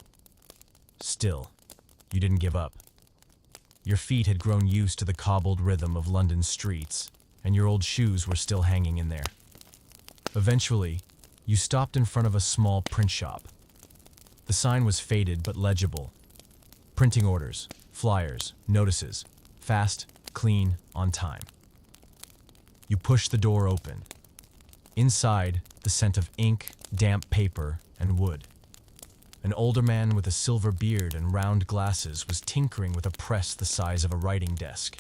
Still, you didn't give up. Your feet had grown used to the cobbled rhythm of London's streets, and your old shoes were still hanging in there. Eventually, you stopped in front of a small print shop. The sign was faded but legible. Printing orders, flyers, notices, fast, clean, on time. You pushed the door open. Inside, the scent of ink, damp paper, and wood. An older man with a silver beard and round glasses was tinkering with a press the size of a writing desk.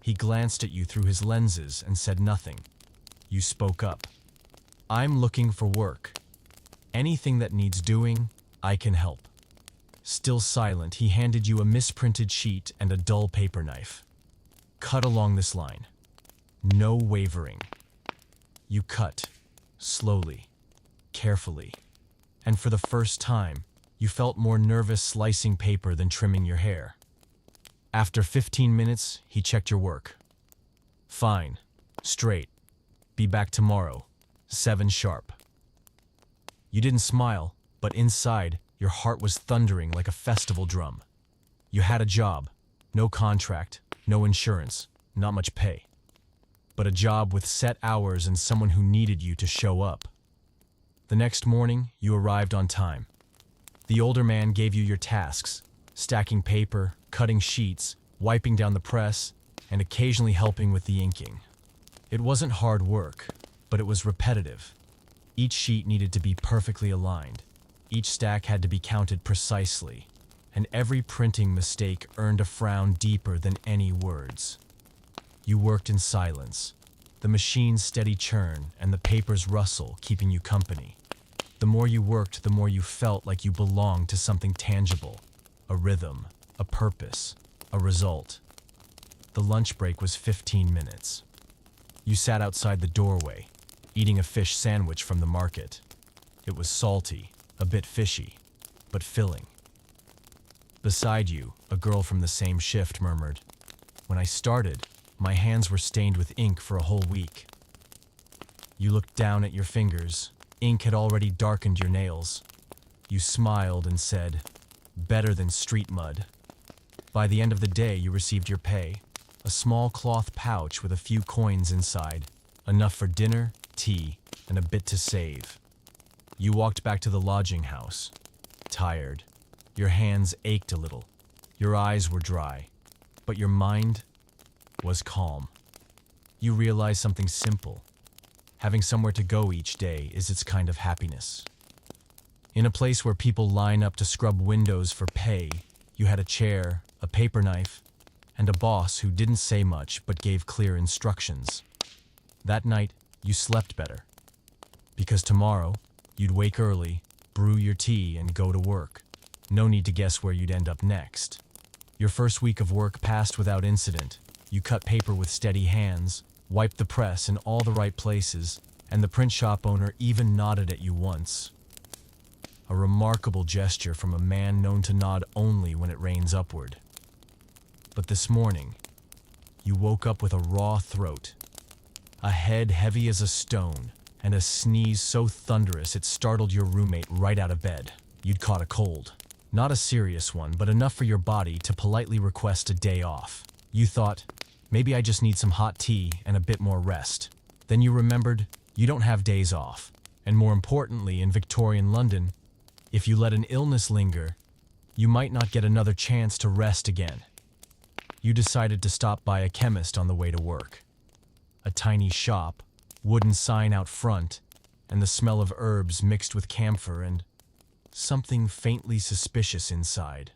He glanced at you through his lenses and said nothing. You spoke up. "I'm looking for work. Anything that needs doing, I can help." Still silent, he handed you a misprinted sheet and a dull paper knife. "Cut along this line. No wavering." You cut, slowly, carefully, and for the first time, you felt more nervous slicing paper than trimming your hair. After 15 minutes, he checked your work. "Fine. Straight. Be back tomorrow. 7 sharp." You didn't smile, but inside, your heart was thundering like a festival drum. You had a job, no contract, no insurance, not much pay. But a job with set hours and someone who needed you to show up. The next morning, you arrived on time. The older man gave you your tasks, stacking paper, cutting sheets, wiping down the press, and occasionally helping with the inking. It wasn't hard work, but it was repetitive. Each sheet needed to be perfectly aligned. Each stack had to be counted precisely, and every printing mistake earned a frown deeper than any words. You worked in silence, the machine's steady churn and the paper's rustle keeping you company. The more you worked, the more you felt like you belonged to something tangible, a rhythm, a purpose, a result. The lunch break was 15 minutes. You sat outside the doorway, eating a fish sandwich from the market. It was salty, a bit fishy, but filling. Beside you, a girl from the same shift murmured, "When I started, my hands were stained with ink for a whole week." You looked down at your fingers. Ink had already darkened your nails. You smiled and said, "Better than street mud." By the end of the day, you received your pay, a small cloth pouch with a few coins inside, enough for dinner, tea, and a bit to save. You walked back to the lodging house, tired. Your hands ached a little. Your eyes were dry, but your mind was calm. You realized something simple. Having somewhere to go each day is its kind of happiness. In a place where people line up to scrub windows for pay, you had a chair, a paper knife, and a boss who didn't say much but gave clear instructions. That night, you slept better. Because tomorrow, you'd wake early, brew your tea, and go to work. No need to guess where you'd end up next. Your first week of work passed without incident. You cut paper with steady hands, wiped the press in all the right places, and the print shop owner even nodded at you once. A remarkable gesture from a man known to nod only when it rains upward. But this morning, you woke up with a raw throat, a head heavy as a stone, and a sneeze so thunderous it startled your roommate right out of bed. You'd caught a cold. Not a serious one, but enough for your body to politely request a day off. You thought, maybe I just need some hot tea and a bit more rest. Then you remembered you don't have days off. And more importantly, in Victorian London, if you let an illness linger, you might not get another chance to rest again. You decided to stop by a chemist on the way to work. A tiny shop, wooden sign out front, and the smell of herbs mixed with camphor and something faintly suspicious inside.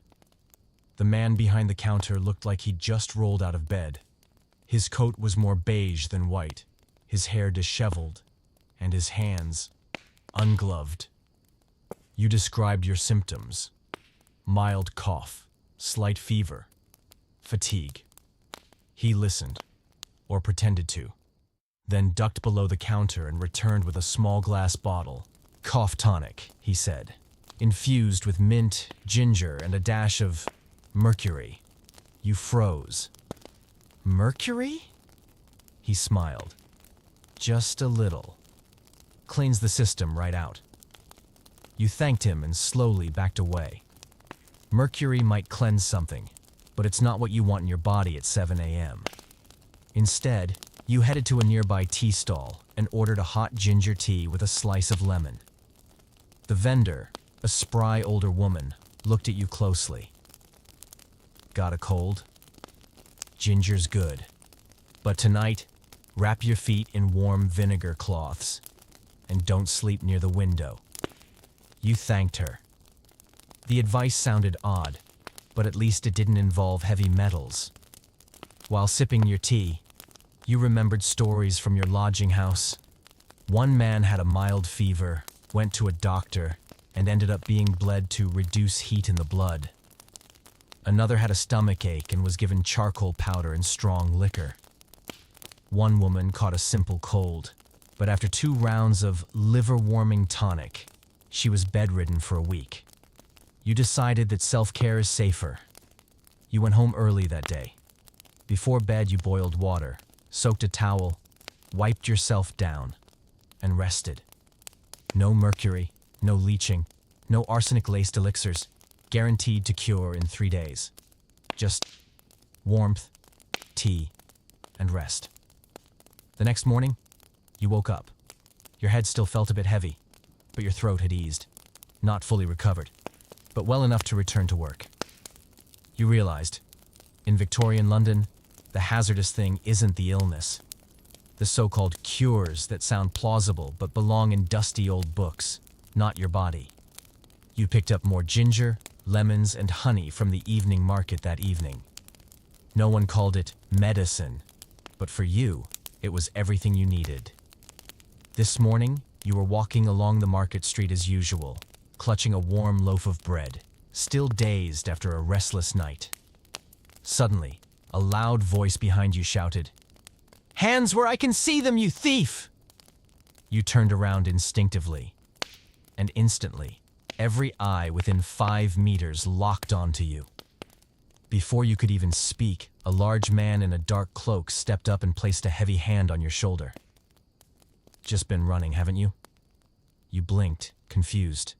The man behind the counter looked like he'd just rolled out of bed. His coat was more beige than white, his hair disheveled, and his hands ungloved. You described your symptoms: mild cough, slight fever, fatigue. He listened, or pretended to, then ducked below the counter and returned with a small glass bottle. Cough tonic, he said, infused with mint, ginger, and a dash of mercury. You froze. Mercury? He smiled. Just a little. Cleans the system right out. You thanked him and slowly backed away. Mercury might cleanse something, but it's not what you want in your body at 7 a.m. Instead, you headed to a nearby tea stall and ordered a hot ginger tea with a slice of lemon. The vendor, a spry older woman, looked at you closely. Got a cold? Ginger's good. But tonight, wrap your feet in warm vinegar cloths and don't sleep near the window. You thanked her. The advice sounded odd, but at least it didn't involve heavy metals. While sipping your tea, you remembered stories from your lodging house. One man had a mild fever, went to a doctor, and ended up being bled to reduce heat in the blood. Another had a stomach ache and was given charcoal powder and strong liquor. One woman caught a simple cold, but after 2 rounds of liver-warming tonic, she was bedridden for a week. You decided that self-care is safer. You went home early that day. Before bed, you boiled water, soaked a towel, wiped yourself down, and rested. No mercury, no leaching, no arsenic-laced elixirs, guaranteed to cure in 3 days. Just warmth, tea, and rest. The next morning, you woke up. Your head still felt a bit heavy, but your throat had eased. Not fully recovered, but well enough to return to work. You realized, in Victorian London, the hazardous thing isn't the illness. The so-called cures that sound plausible but belong in dusty old books, not your body. You picked up more ginger, lemons, and honey from the evening market that evening. No one called it medicine, but for you, it was everything you needed. This morning, you were walking along the market street as usual, clutching a warm loaf of bread, still dazed after a restless night. Suddenly, a loud voice behind you shouted, "Hands where I can see them, you thief!" You turned around instinctively, and instantly, every eye within 5 meters locked onto you. Before you could even speak, a large man in a dark cloak stepped up and placed a heavy hand on your shoulder. Just been running, haven't you? You blinked, confused.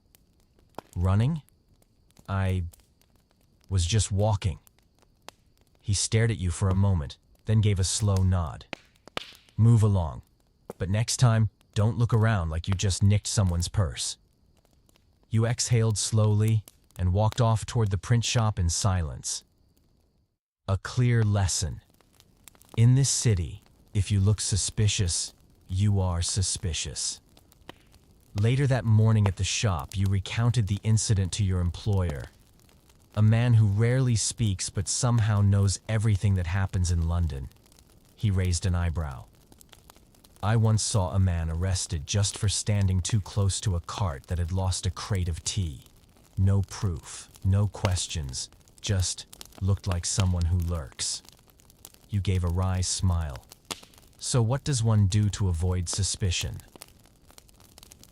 Running? I was just walking. He stared at you for a moment, then gave a slow nod. Move along. But next time, don't look around like you just nicked someone's purse. You exhaled slowly and walked off toward the print shop in silence. A clear lesson. In this city, if you look suspicious, you are suspicious. Later that morning at the shop, you recounted the incident to your employer. A man who rarely speaks but somehow knows everything that happens in London. He raised an eyebrow. I once saw a man arrested just for standing too close to a cart that had lost a crate of tea. No proof, no questions, just looked like someone who lurks. You gave a wry smile. So what does one do to avoid suspicion?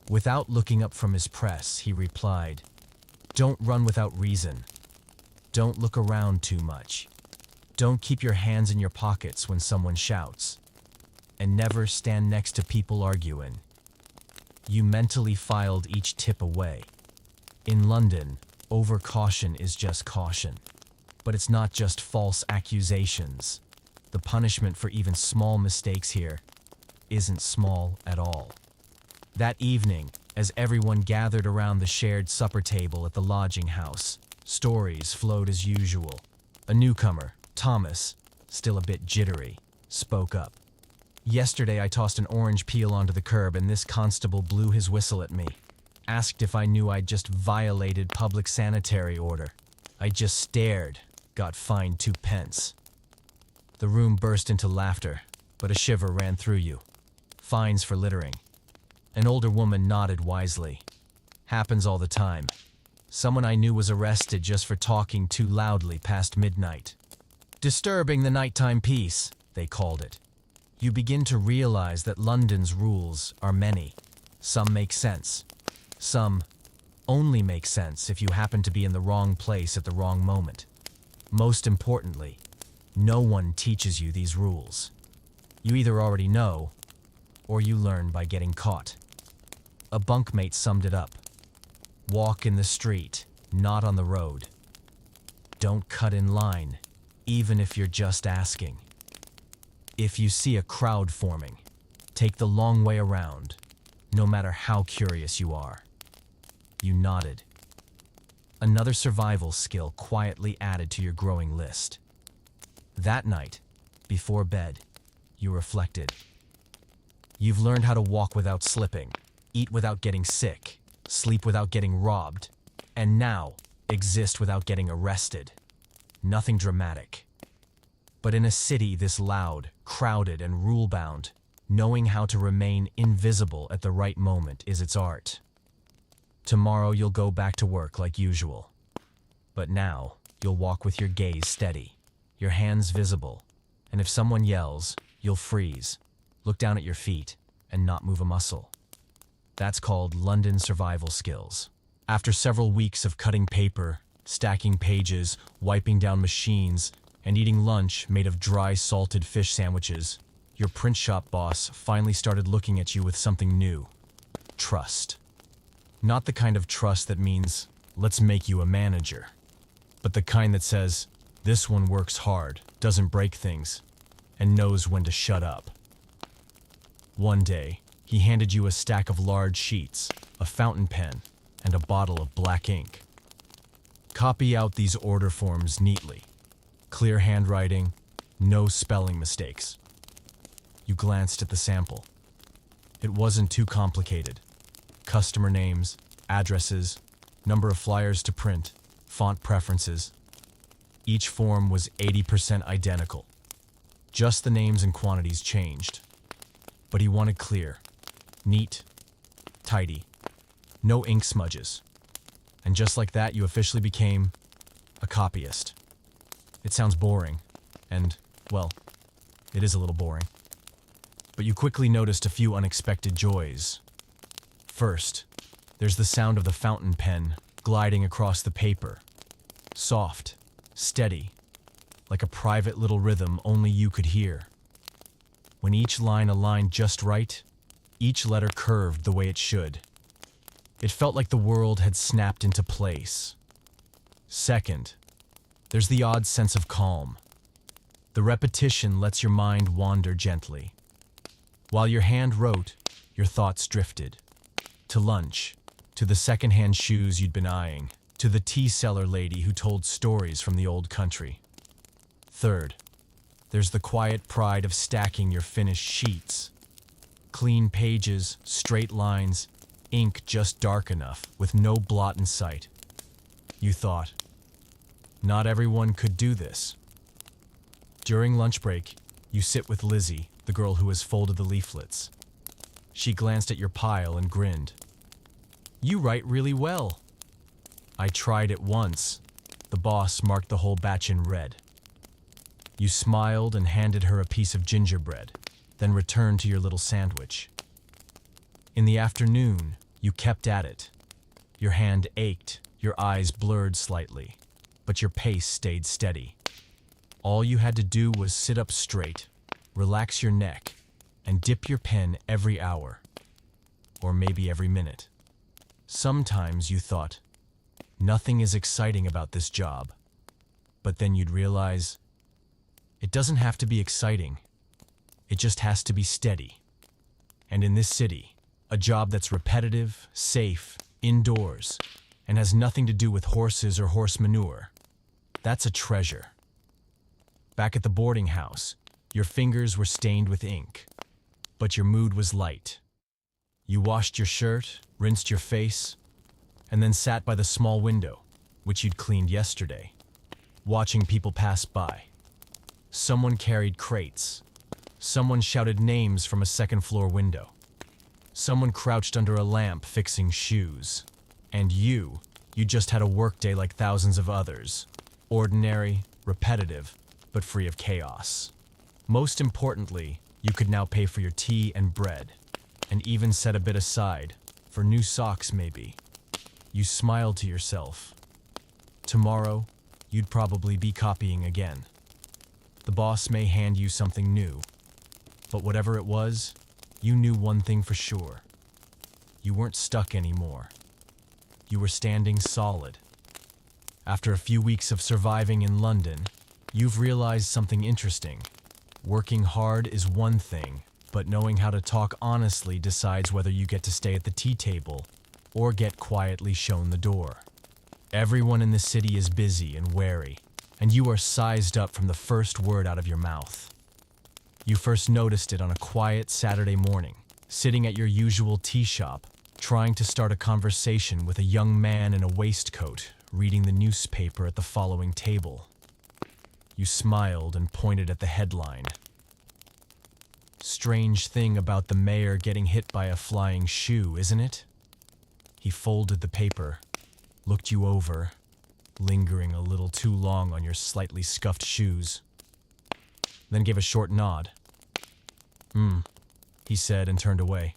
Without looking up from his press, he replied, "Don't run without reason. Don't look around too much. Don't keep your hands in your pockets when someone shouts. And never stand next to people arguing." You mentally filed each tip away. In London, overcaution is just caution. But it's not just false accusations. The punishment for even small mistakes here isn't small at all. That evening, as everyone gathered around the shared supper table at the lodging house, stories flowed as usual. A newcomer, Thomas, still a bit jittery, spoke up. "Yesterday I tossed an orange peel onto the curb and this constable blew his whistle at me. Asked if I knew I'd just violated public sanitary order. I just stared, got fined 2 pence. The room burst into laughter, but a shiver ran through you. Fines for littering. An older woman nodded wisely. Happens all the time. Someone I knew was arrested just for talking too loudly past midnight. Disturbing the nighttime peace, they called it. You begin to realize that London's rules are many. Some make sense. Some only make sense if you happen to be in the wrong place at the wrong moment. Most importantly, no one teaches you these rules. You either already know, or you learn by getting caught. A bunkmate summed it up. Walk in the street, not on the road. Don't cut in line, even if you're just asking. If you see a crowd forming, take the long way around, no matter how curious you are." You nodded. Another survival skill quietly added to your growing list. That night, before bed, you reflected. You've learned how to walk without slipping, eat without getting sick, sleep without getting robbed, and now exist without getting arrested. Nothing dramatic. But in a city this loud, crowded, and rule-bound, knowing how to remain invisible at the right moment is its art. Tomorrow you'll go back to work like usual. But now, you'll walk with your gaze steady, your hands visible, and if someone yells, you'll freeze, look down at your feet, and not move a muscle. That's called London survival skills. After several weeks of cutting paper, stacking pages, wiping down machines, and eating lunch made of dry salted fish sandwiches, your print shop boss finally started looking at you with something new. Trust. Not the kind of trust that means, let's make you a manager, but the kind that says, this one works hard, doesn't break things, and knows when to shut up. One day, he handed you a stack of large sheets, a fountain pen, and a bottle of black ink. Copy out these order forms neatly. Clear handwriting, no spelling mistakes. You glanced at the sample. It wasn't too complicated. Customer names, addresses, number of flyers to print, font preferences. Each form was 80% identical. Just the names and quantities changed. But he wanted clear, neat, tidy, no ink smudges. And just like that, you officially became a copyist. It sounds boring, and, well, it is a little boring. But you quickly noticed a few unexpected joys. First, there's the sound of the fountain pen gliding across the paper. Soft, steady, like a private little rhythm only you could hear. When each line aligned just right, each letter curved the way it should. It felt like the world had snapped into place. Second, there's the odd sense of calm. The repetition lets your mind wander gently. While your hand wrote, your thoughts drifted. To lunch, to the second-hand shoes you'd been eyeing, to the tea seller lady who told stories from the old country. Third, there's the quiet pride of stacking your finished sheets. Clean pages, straight lines, ink just dark enough, with no blot in sight. You thought, not everyone could do this. During lunch break, you sit with Lizzie, the girl who has folded the leaflets. She glanced at your pile and grinned. You write really well. I tried it once. The boss marked the whole batch in red. You smiled and handed her a piece of gingerbread, then returned to your little sandwich. In the afternoon, you kept at it. Your hand ached, your eyes blurred slightly, but your pace stayed steady. All you had to do was sit up straight, relax your neck, and dip your pen every hour, or maybe every minute. Sometimes you thought, nothing is exciting about this job, but then you'd realize, it doesn't have to be exciting. It just has to be steady. And in this city, a job that's repetitive, safe, indoors, and has nothing to do with horses or horse manure, that's a treasure. Back at the boarding house, your fingers were stained with ink, but your mood was light. You washed your shirt, rinsed your face, and then sat by the small window, which you'd cleaned yesterday, watching people pass by. Someone carried crates. Someone shouted names from a second-floor window. Someone crouched under a lamp fixing shoes. And you just had a workday like thousands of others. Ordinary, repetitive, but free of chaos. Most importantly, you could now pay for your tea and bread, and even set a bit aside, for new socks maybe. You smiled to yourself. Tomorrow, you'd probably be copying again. The boss may hand you something new, but whatever it was, you knew one thing for sure. You weren't stuck anymore. You were standing solid. After a few weeks of surviving in London, you've realized something interesting. Working hard is one thing, but knowing how to talk honestly decides whether you get to stay at the tea table or get quietly shown the door. Everyone in the city is busy and wary, and you are sized up from the first word out of your mouth. You first noticed it on a quiet Saturday morning, sitting at your usual tea shop, trying to start a conversation with a young man in a waistcoat, reading the newspaper at the following table. You smiled and pointed at the headline. Strange thing about the mayor getting hit by a flying shoe, isn't it? He folded the paper, looked you over, lingering a little too long on your slightly scuffed shoes, then gave a short nod. He said and turned away.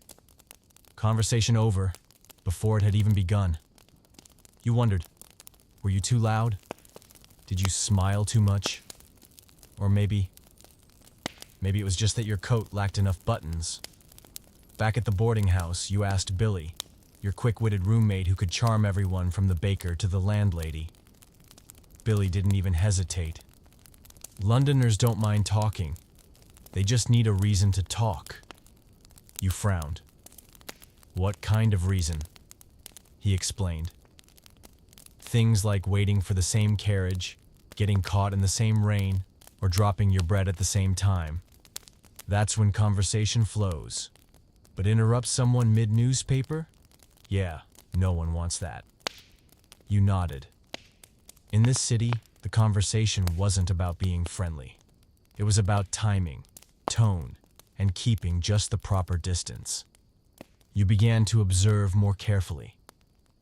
Conversation over, before it had even begun. You wondered, were you too loud? Did you smile too much? Or maybe it was just that your coat lacked enough buttons. Back at the boarding house, you asked Billy, your quick-witted roommate who could charm everyone from the baker to the landlady. Billy didn't even hesitate. Londoners don't mind talking. They just need a reason to talk. You frowned. What kind of reason? He explained. Things like waiting for the same carriage, getting caught in the same rain, or dropping your bread at the same time. That's when conversation flows. But interrupt someone mid-newspaper? Yeah, no one wants that. You nodded. In this city, the conversation wasn't about being friendly. It was about timing, tone, and keeping just the proper distance. You began to observe more carefully.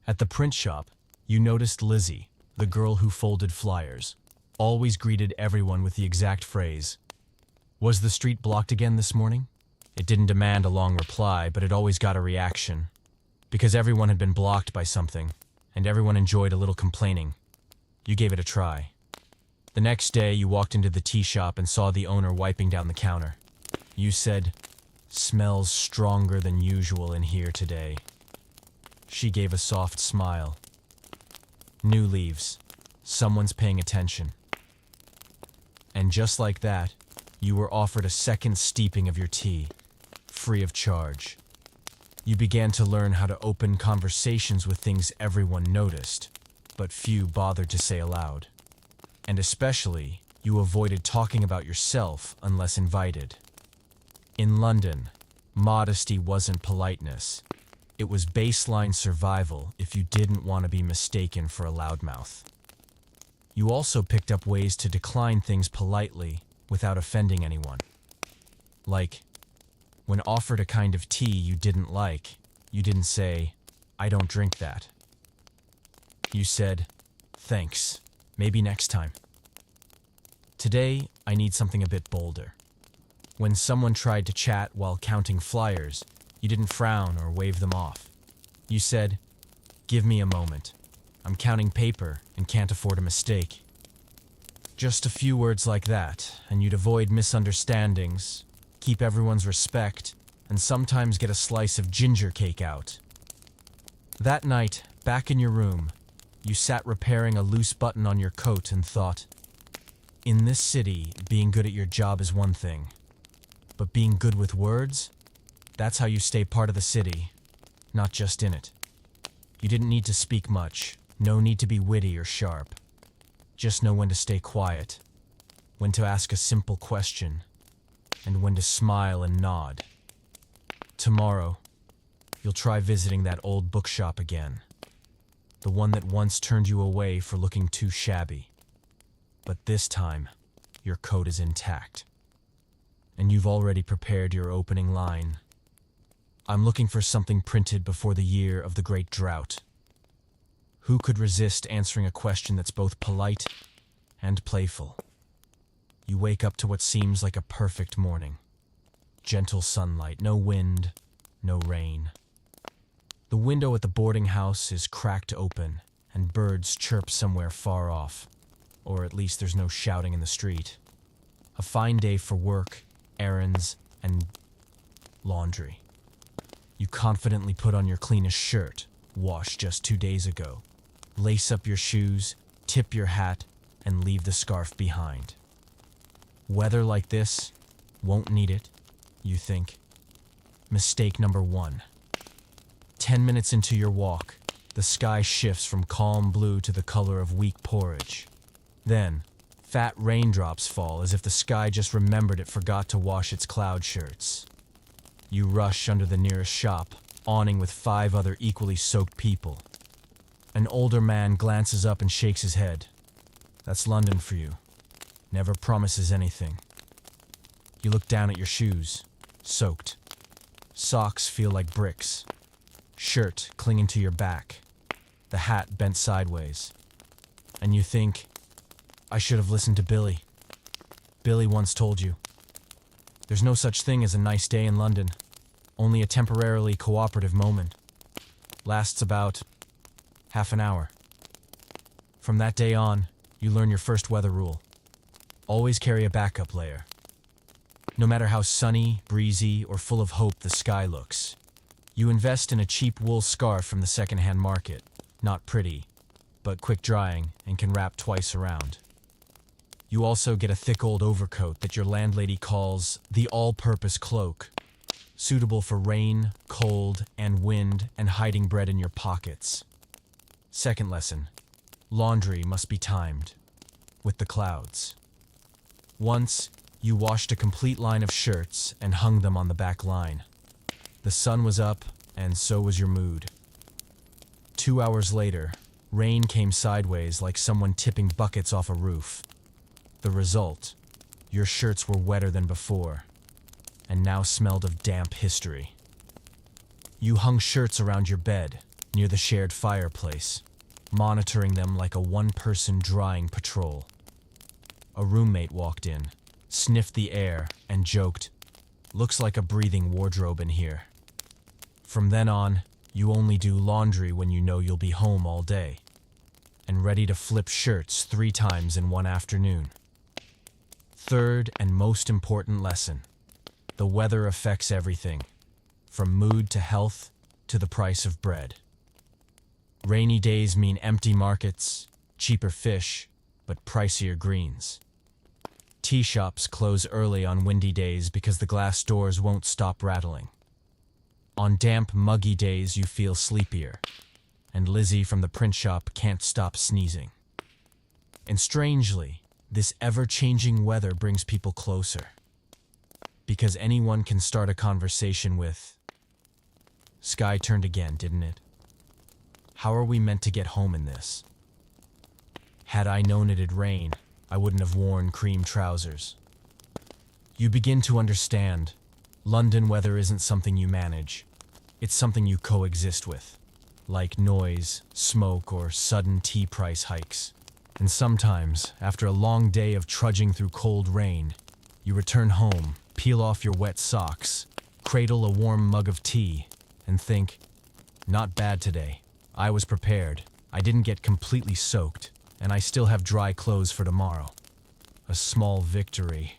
At the print shop, you noticed Lizzie, the girl who folded flyers, always greeted everyone with the exact phrase, "Was the street blocked again this morning?" It didn't demand a long reply, but it always got a reaction. Because everyone had been blocked by something, and everyone enjoyed a little complaining. You gave it a try. The next day, you walked into the tea shop and saw the owner wiping down the counter. You said, "Smells stronger than usual in here today." She gave a soft smile. New leaves. Someone's paying attention. And just like that, you were offered a second steeping of your tea, free of charge. You began to learn how to open conversations with things everyone noticed, but few bothered to say aloud. And especially, you avoided talking about yourself unless invited. In London, modesty wasn't politeness. It was baseline survival if you didn't want to be mistaken for a loudmouth. You also picked up ways to decline things politely without offending anyone. Like, when offered a kind of tea you didn't like, you didn't say, "I don't drink that." You said, "Thanks, maybe next time." Today, I need something a bit bolder. When someone tried to chat while counting flyers, you didn't frown or wave them off. You said, "Give me a moment. I'm counting paper and can't afford a mistake." Just a few words like that, and you'd avoid misunderstandings, keep everyone's respect, and sometimes get a slice of ginger cake out. That night, back in your room, you sat repairing a loose button on your coat and thought, in this city, being good at your job is one thing, but being good with words, that's how you stay part of the city, not just in it. You didn't need to speak much, no need to be witty or sharp. Just know when to stay quiet, when to ask a simple question, and when to smile and nod. Tomorrow, you'll try visiting that old bookshop again, the one that once turned you away for looking too shabby. But this time, your coat is intact, and you've already prepared your opening line. I'm looking for something printed before the year of the great drought. Who could resist answering a question that's both polite and playful? You wake up to what seems like a perfect morning. Gentle sunlight, no wind, no rain. The window at the boarding house is cracked open, and birds chirp somewhere far off. Or at least there's no shouting in the street. A fine day for work, errands, and laundry. You confidently put on your cleanest shirt, washed just 2 days ago. Lace up your shoes, tip your hat, and leave the scarf behind. Weather like this, won't need it, you think. Mistake number 1. 10 minutes into your walk, the sky shifts from calm blue to the color of weak porridge. Then, fat raindrops fall as if the sky just remembered it forgot to wash its cloud shirts. You rush under the nearest shop, awning with 5 other equally soaked people. An older man glances up and shakes his head. That's London for you. Never promises anything. You look down at your shoes, soaked. Socks feel like bricks. Shirt clinging to your back. The hat bent sideways. And you think, I should have listened to Billy. Billy once told you. There's no such thing as a nice day in London. Only a temporarily cooperative moment. Lasts about half an hour. From that day on, you learn your first weather rule. Always carry a backup layer. No matter how sunny, breezy, or full of hope the sky looks, you invest in a cheap wool scarf from the second-hand market. Not pretty, but quick drying and can wrap twice around. You also get a thick old overcoat that your landlady calls the all-purpose cloak, suitable for rain, cold, and wind, and hiding bread in your pockets. Second lesson, laundry must be timed, with the clouds. Once, you washed a complete line of shirts and hung them on the back line. The sun was up, and so was your mood. 2 hours later, rain came sideways like someone tipping buckets off a roof. The result, your shirts were wetter than before, and now smelled of damp history. You hung shirts around your bed, near the shared fireplace, monitoring them like a one-person drying patrol. A roommate walked in, sniffed the air, and joked, "Looks like a breathing wardrobe in here." From then on, you only do laundry when you know you'll be home all day, and ready to flip shirts 3 times in one afternoon. Third and most important lesson, the weather affects everything, from mood to health to the price of bread. Rainy days mean empty markets, cheaper fish, but pricier greens. Tea shops close early on windy days because the glass doors won't stop rattling. On damp, muggy days, you feel sleepier, and Lizzie from the print shop can't stop sneezing. And strangely, this ever-changing weather brings people closer. Because anyone can start a conversation with, "Sky turned again, didn't it? How are we meant to get home in this? Had I known it'd rain, I wouldn't have worn cream trousers." You begin to understand, London weather isn't something you manage. It's something you coexist with, like noise, smoke, or sudden tea price hikes. And sometimes, after a long day of trudging through cold rain, you return home, peel off your wet socks, cradle a warm mug of tea, and think, "Not bad today. I was prepared. I didn't get completely soaked, and I still have dry clothes for tomorrow." A small victory,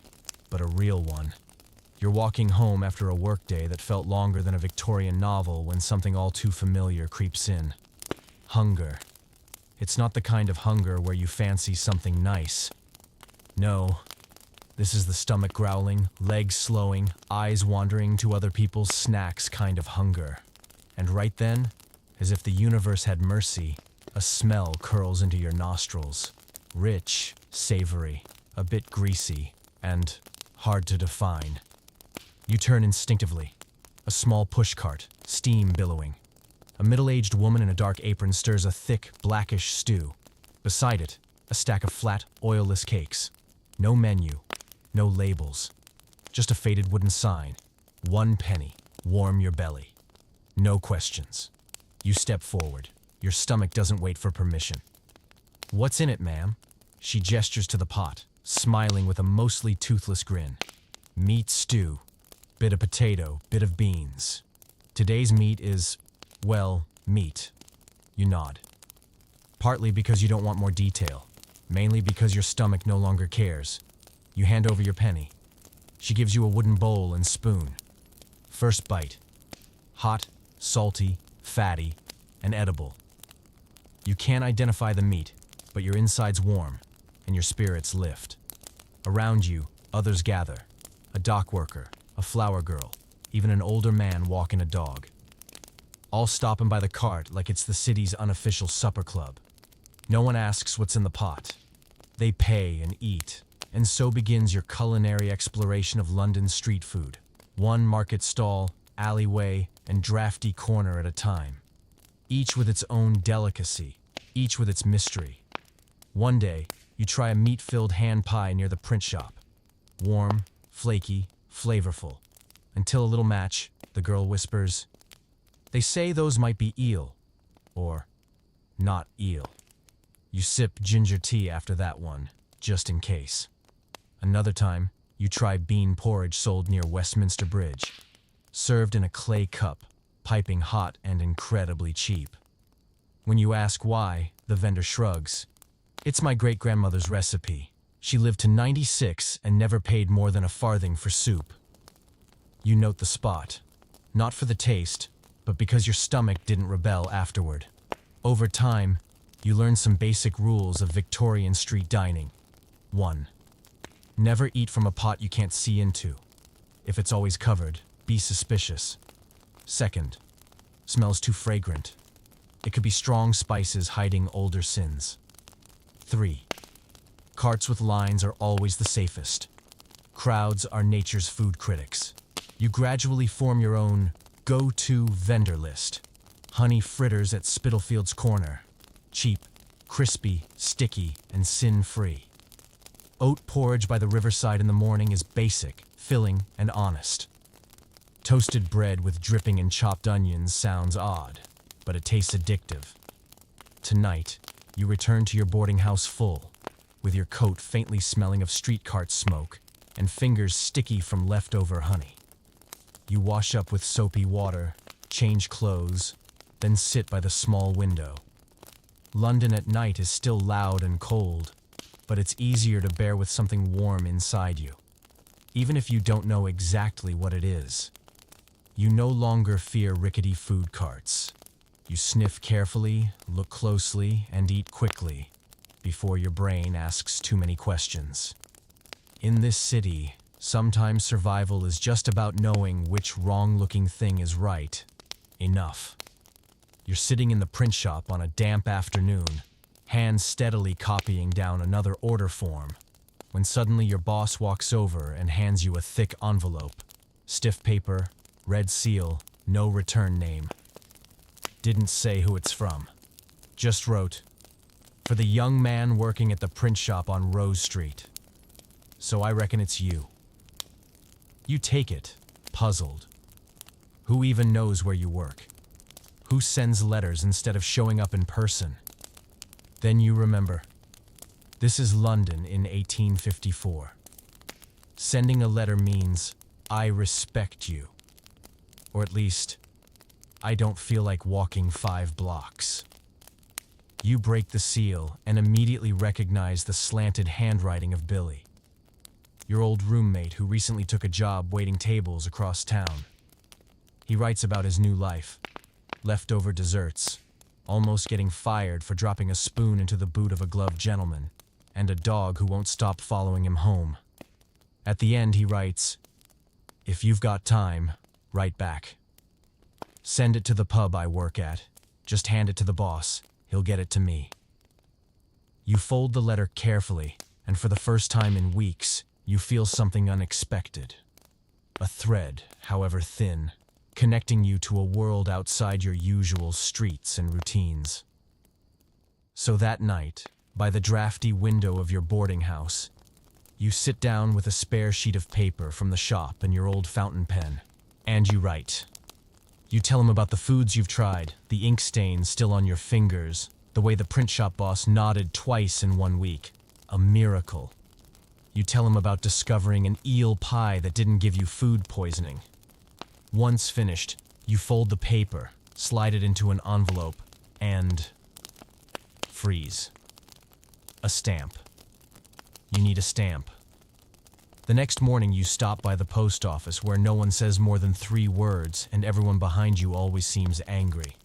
but a real one. You're walking home after a workday that felt longer than a Victorian novel when something all too familiar creeps in. Hunger. It's not the kind of hunger where you fancy something nice. No, this is the stomach growling, legs slowing, eyes wandering to other people's snacks kind of hunger. And right then, as if the universe had mercy, a smell curls into your nostrils. Rich, savory, a bit greasy, and hard to define. You turn instinctively. A small pushcart, steam billowing. A middle-aged woman in a dark apron stirs a thick, blackish stew. Beside it, a stack of flat, oilless cakes. No menu, no labels. Just a faded wooden sign. 1 penny. Warm your belly. No questions. You step forward. Your stomach doesn't wait for permission. "What's in it, ma'am?" She gestures to the pot, smiling with a mostly toothless grin. "Meat stew. Bit of potato, bit of beans. Today's meat is, well, meat." You nod. Partly because you don't want more detail, mainly because your stomach no longer cares. You hand over your penny. She gives you a wooden bowl and spoon. First bite. Hot, salty, fatty, and edible. You can't identify the meat, but your inside's warm, and your spirits lift. Around you, others gather. A dock worker, a flower girl, even an older man walking a dog. All stopping by the cart like it's the city's unofficial supper club. No one asks what's in the pot. They pay and eat, and so begins your culinary exploration of London street food. One market stall, alleyway, and drafty corner at a time. Each with its own delicacy, each with its mystery. One day, you try a meat-filled hand pie near the print shop. Warm, flaky, flavorful. Until a little match, the girl whispers, "They say those might be eel," or "not eel." You sip ginger tea after that one, just in case. Another time, you try bean porridge sold near Westminster Bridge. Served in a clay cup, piping hot and incredibly cheap. When you ask why, the vendor shrugs. "It's my great-grandmother's recipe. She lived to 96 and never paid more than a farthing for soup." You note the spot, not for the taste, but because your stomach didn't rebel afterward. Over time, you learn some basic rules of Victorian street dining. 1. Never eat from a pot you can't see into. If it's always covered, be suspicious. 2. Smells too fragrant. It could be strong spices hiding older sins. 3. Carts with lines are always the safest. Crowds are nature's food critics. You gradually form your own go-to vendor list. Honey fritters at Spitalfield's corner. Cheap, crispy, sticky, and sin-free. Oat porridge by the riverside in the morning is basic, filling, and honest. Toasted bread with dripping and chopped onions sounds odd, but it tastes addictive. Tonight, you return to your boarding house full, with your coat faintly smelling of street cart smoke and fingers sticky from leftover honey. You wash up with soapy water, change clothes, then sit by the small window. London at night is still loud and cold, but it's easier to bear with something warm inside you, even if you don't know exactly what it is. You no longer fear rickety food carts. You sniff carefully, look closely, and eat quickly, before your brain asks too many questions. In this city, Sometimes survival is just about knowing which wrong-looking thing is right. Enough. You're sitting in the print shop on a damp afternoon, hands steadily copying down another order form, when suddenly your boss walks over and hands you a thick envelope. Stiff paper, red seal, no return name. Didn't say who it's from. Just wrote, "For the young man working at the print shop on Rose Street." So I reckon it's you. You take it, puzzled. Who even knows where you work? Who sends letters instead of showing up in person? Then you remember. This is London in 1854. Sending a letter means, I respect you. Or at least, I don't feel like walking 5 blocks. You break the seal and immediately recognize the slanted handwriting of Billy, your old roommate who recently took a job waiting tables across town. He writes about his new life, leftover desserts, almost getting fired for dropping a spoon into the boot of a gloved gentleman, and a dog who won't stop following him home. At the end he writes, "If you've got time, write back. Send it to the pub I work at. Just hand it to the boss. He'll get it to me." You fold the letter carefully, and for the first time in weeks, you feel something unexpected. A thread, however thin, connecting you to a world outside your usual streets and routines. So that night, by the drafty window of your boarding house, you sit down with a spare sheet of paper from the shop and your old fountain pen, and you write. You tell him about the foods you've tried, the ink stains still on your fingers, the way the print shop boss nodded twice in 1 week. A miracle. You tell him about discovering an eel pie that didn't give you food poisoning. Once finished, you fold the paper, slide it into an envelope, and freeze. A stamp. You need a stamp. The next morning you stop by the post office where no one says more than 3 words and everyone behind you always seems angry.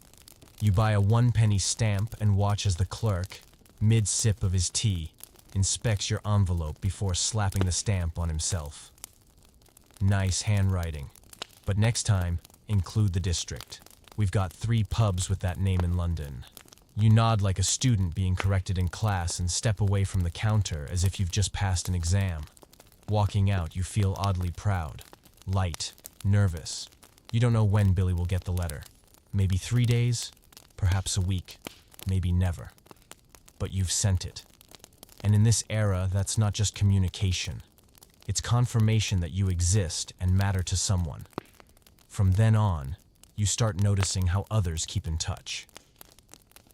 You buy a 1-penny stamp and watch as the clerk, mid-sip of his tea, inspects your envelope before slapping the stamp on himself. Nice handwriting. But next time, include the district. We've got 3 pubs with that name in London. You nod like a student being corrected in class and step away from the counter as if you've just passed an exam. Walking out, you feel oddly proud, light, nervous. You don't know when Billy will get the letter. Maybe 3 days, perhaps a week, maybe never. But you've sent it. And in this era, that's not just communication. It's confirmation that you exist and matter to someone. From then on, you start noticing how others keep in touch.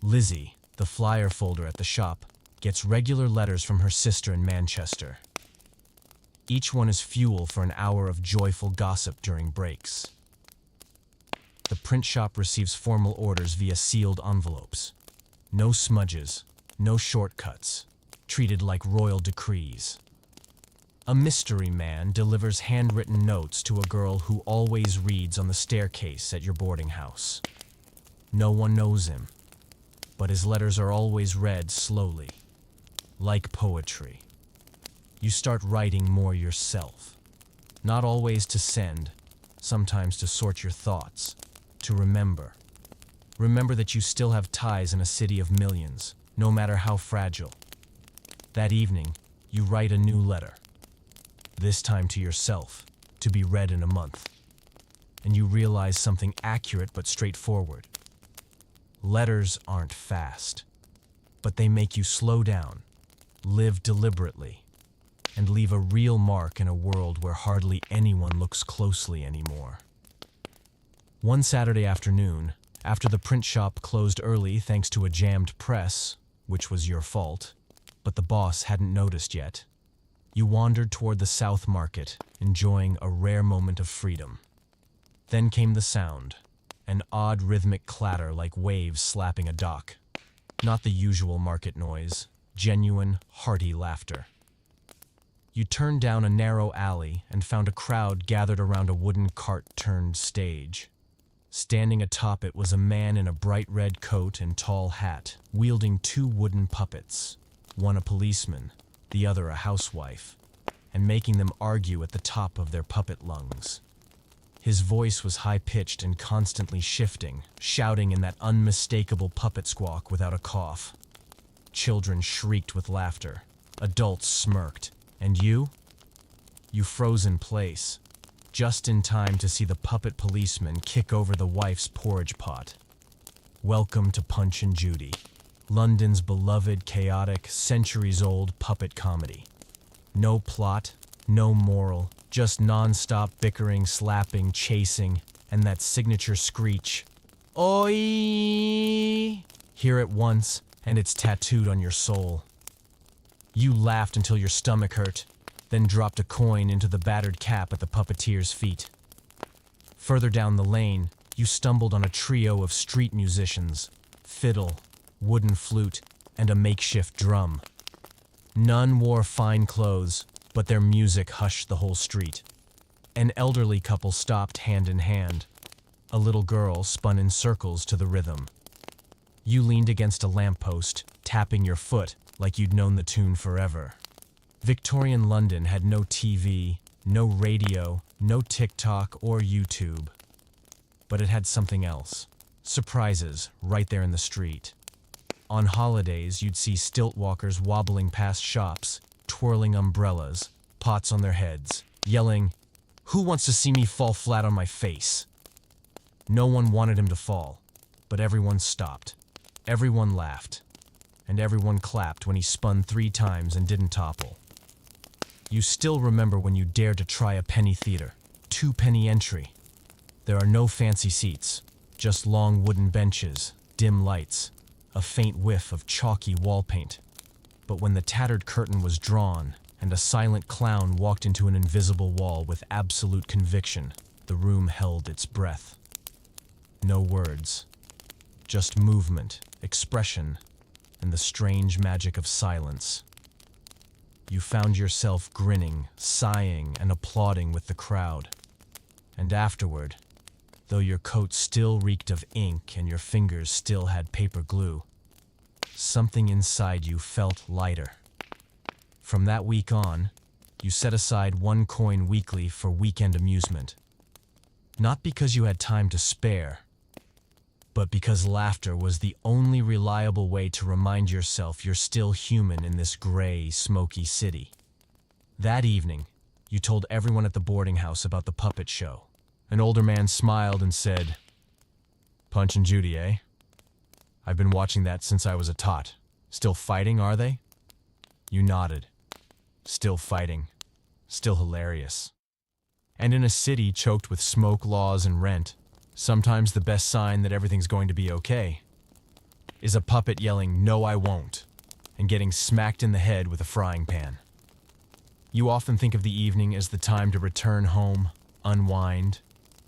Lizzie, the flyer folder at the shop, gets regular letters from her sister in Manchester. Each one is fuel for an hour of joyful gossip during breaks. The print shop receives formal orders via sealed envelopes. No smudges, no shortcuts, treated like royal decrees. A mystery man delivers handwritten notes to a girl who always reads on the staircase at your boarding house. No one knows him, but his letters are always read slowly, like poetry. You start writing more yourself, not always to send, sometimes to sort your thoughts, to remember. Remember that you still have ties in a city of millions, no matter how fragile. That evening, you write a new letter. This time to yourself, to be read in a month. And you realize something accurate but straightforward. Letters aren't fast, but they make you slow down, live deliberately, and leave a real mark in a world where hardly anyone looks closely anymore. One Saturday afternoon, after the print shop closed early thanks to a jammed press, which was your fault, but the boss hadn't noticed yet, you wandered toward the South Market, enjoying a rare moment of freedom. Then came the sound, an odd rhythmic clatter like waves slapping a dock. Not the usual market noise, genuine, hearty laughter. You turned down a narrow alley and found a crowd gathered around a wooden cart-turned stage. Standing atop it was a man in a bright red coat and tall hat, wielding 2 wooden puppets, one a policeman, the other a housewife. and making them argue at the top of their puppet lungs. His voice was high-pitched and constantly shifting, shouting in that unmistakable puppet squawk without a cough. Children shrieked with laughter. Adults smirked. And you? You froze in place, just in time to see the puppet policeman kick over the wife's porridge pot. Welcome to Punch and Judy, London's beloved, chaotic, centuries-old puppet comedy. No plot, no moral, just non-stop bickering, slapping, chasing, and that signature screech. Oi! Hear it once, and it's tattooed on your soul. You laughed until your stomach hurt, then dropped a coin into the battered cap at the puppeteer's feet. Further down the lane, you stumbled on a trio of street musicians, fiddle, wooden flute, and a makeshift drum. None wore fine clothes, but their music hushed the whole street. An elderly couple stopped hand in hand. A little girl spun in circles to the rhythm. You leaned against a lamppost, tapping your foot like you'd known the tune forever. Victorian London had no TV, no radio, no TikTok or YouTube. But it had something else. Surprises right there in the street. On holidays, you'd see stilt walkers wobbling past shops, twirling umbrellas, pots on their heads, yelling, "Who wants to see me fall flat on my face?" No one wanted him to fall, but everyone stopped. Everyone laughed, and everyone clapped when he spun 3 times and didn't topple. You still remember when you dared to try a penny theater, 2-penny entry. There are no fancy seats, just long wooden benches, dim lights, a faint whiff of chalky wall paint. But when the tattered curtain was drawn and a silent clown walked into an invisible wall with absolute conviction, the room held its breath. No words, just movement, expression, and the strange magic of silence. You found yourself grinning, sighing, and applauding with the crowd. And afterward, though your coat still reeked of ink and your fingers still had paper glue, something inside you felt lighter. From that week on, you set aside 1 coin weekly for weekend amusement. Not because you had time to spare, but because laughter was the only reliable way to remind yourself you're still human in this gray, smoky city. That evening, you told everyone at the boarding house about the puppet show. An older man smiled and said, "Punch and Judy, eh? I've been watching that since I was a tot. Still fighting, are they?" You nodded. Still fighting. Still hilarious. And in a city choked with smoke, laws, and rent, sometimes the best sign that everything's going to be okay is a puppet yelling, "No, I won't," and getting smacked in the head with a frying pan. You often think of the evening as the time to return home, unwind,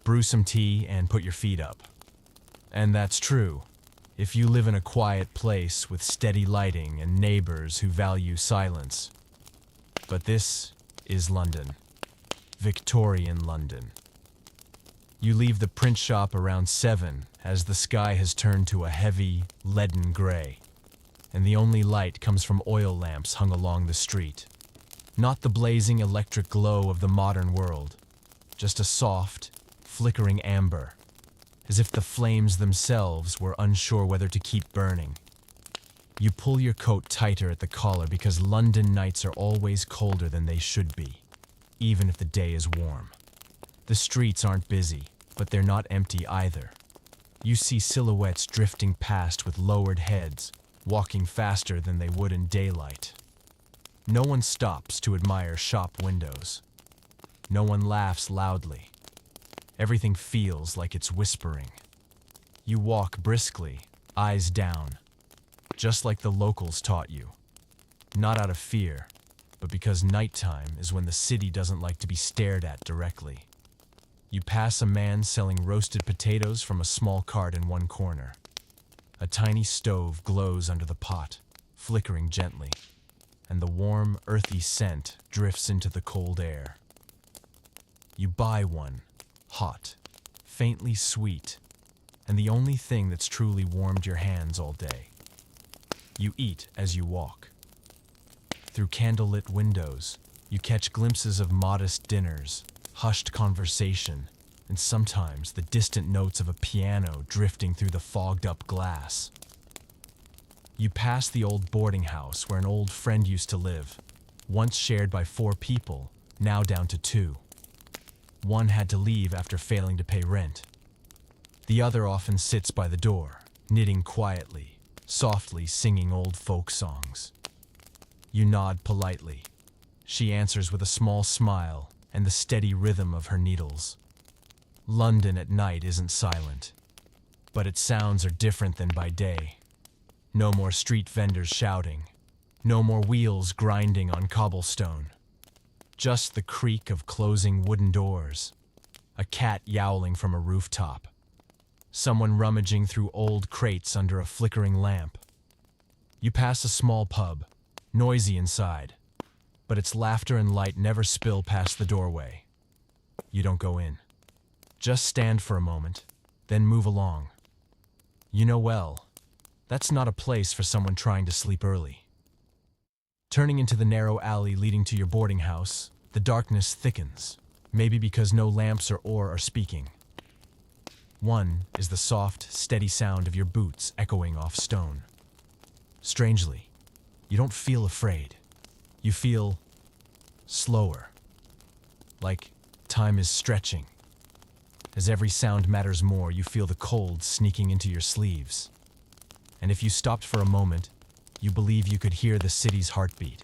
brew some tea, and put your feet up. And that's true, if you live in a quiet place with steady lighting and neighbors who value silence. But this is London. Victorian London. You leave the print shop around 7 as the sky has turned to a heavy, leaden gray, and the only light comes from oil lamps hung along the street. Not the blazing electric glow of the modern world, just a soft, flickering amber, as if the flames themselves were unsure whether to keep burning. You pull your coat tighter at the collar because London nights are always colder than they should be, even if the day is warm. The streets aren't busy, but they're not empty either. You see silhouettes drifting past with lowered heads, walking faster than they would in daylight. No one stops to admire shop windows. No one laughs loudly. Everything feels like it's whispering. You walk briskly, eyes down, just like the locals taught you. Not out of fear, but because nighttime is when the city doesn't like to be stared at directly. You pass a man selling roasted potatoes from a small cart in one corner. A tiny stove glows under the pot, flickering gently, and the warm, earthy scent drifts into the cold air. You buy one, hot, faintly sweet, and the only thing that's truly warmed your hands all day. You eat as you walk. Through candlelit windows, You catch glimpses of modest dinners, hushed conversation, and sometimes the distant notes of a piano drifting through the fogged-up glass. You pass the old boarding house where an old friend used to live, once shared by 4 people, now down to 2. One had to leave after failing to pay rent. The other often sits by the door, knitting quietly, softly singing old folk songs. You nod politely. She answers with a small smile and the steady rhythm of her needles. London at night isn't silent, but its sounds are different than by day. No more street vendors shouting, no more wheels grinding on cobblestone. Just the creak of closing wooden doors, a cat yowling from a rooftop, someone rummaging through old crates under a flickering lamp. You pass a small pub, noisy inside, but its laughter and light never spill past the doorway. You don't go in. Just stand for a moment, then move along. You know well, that's not a place for someone trying to sleep early. Turning into the narrow alley leading to your boarding house, the darkness thickens, maybe because no lamps or oar are speaking. One is the soft, steady sound of your boots echoing off stone. Strangely, you don't feel afraid. You feel slower, like time is stretching. As every sound matters more, you feel the cold sneaking into your sleeves. And if you stopped for a moment, you believe you could hear the city's heartbeat.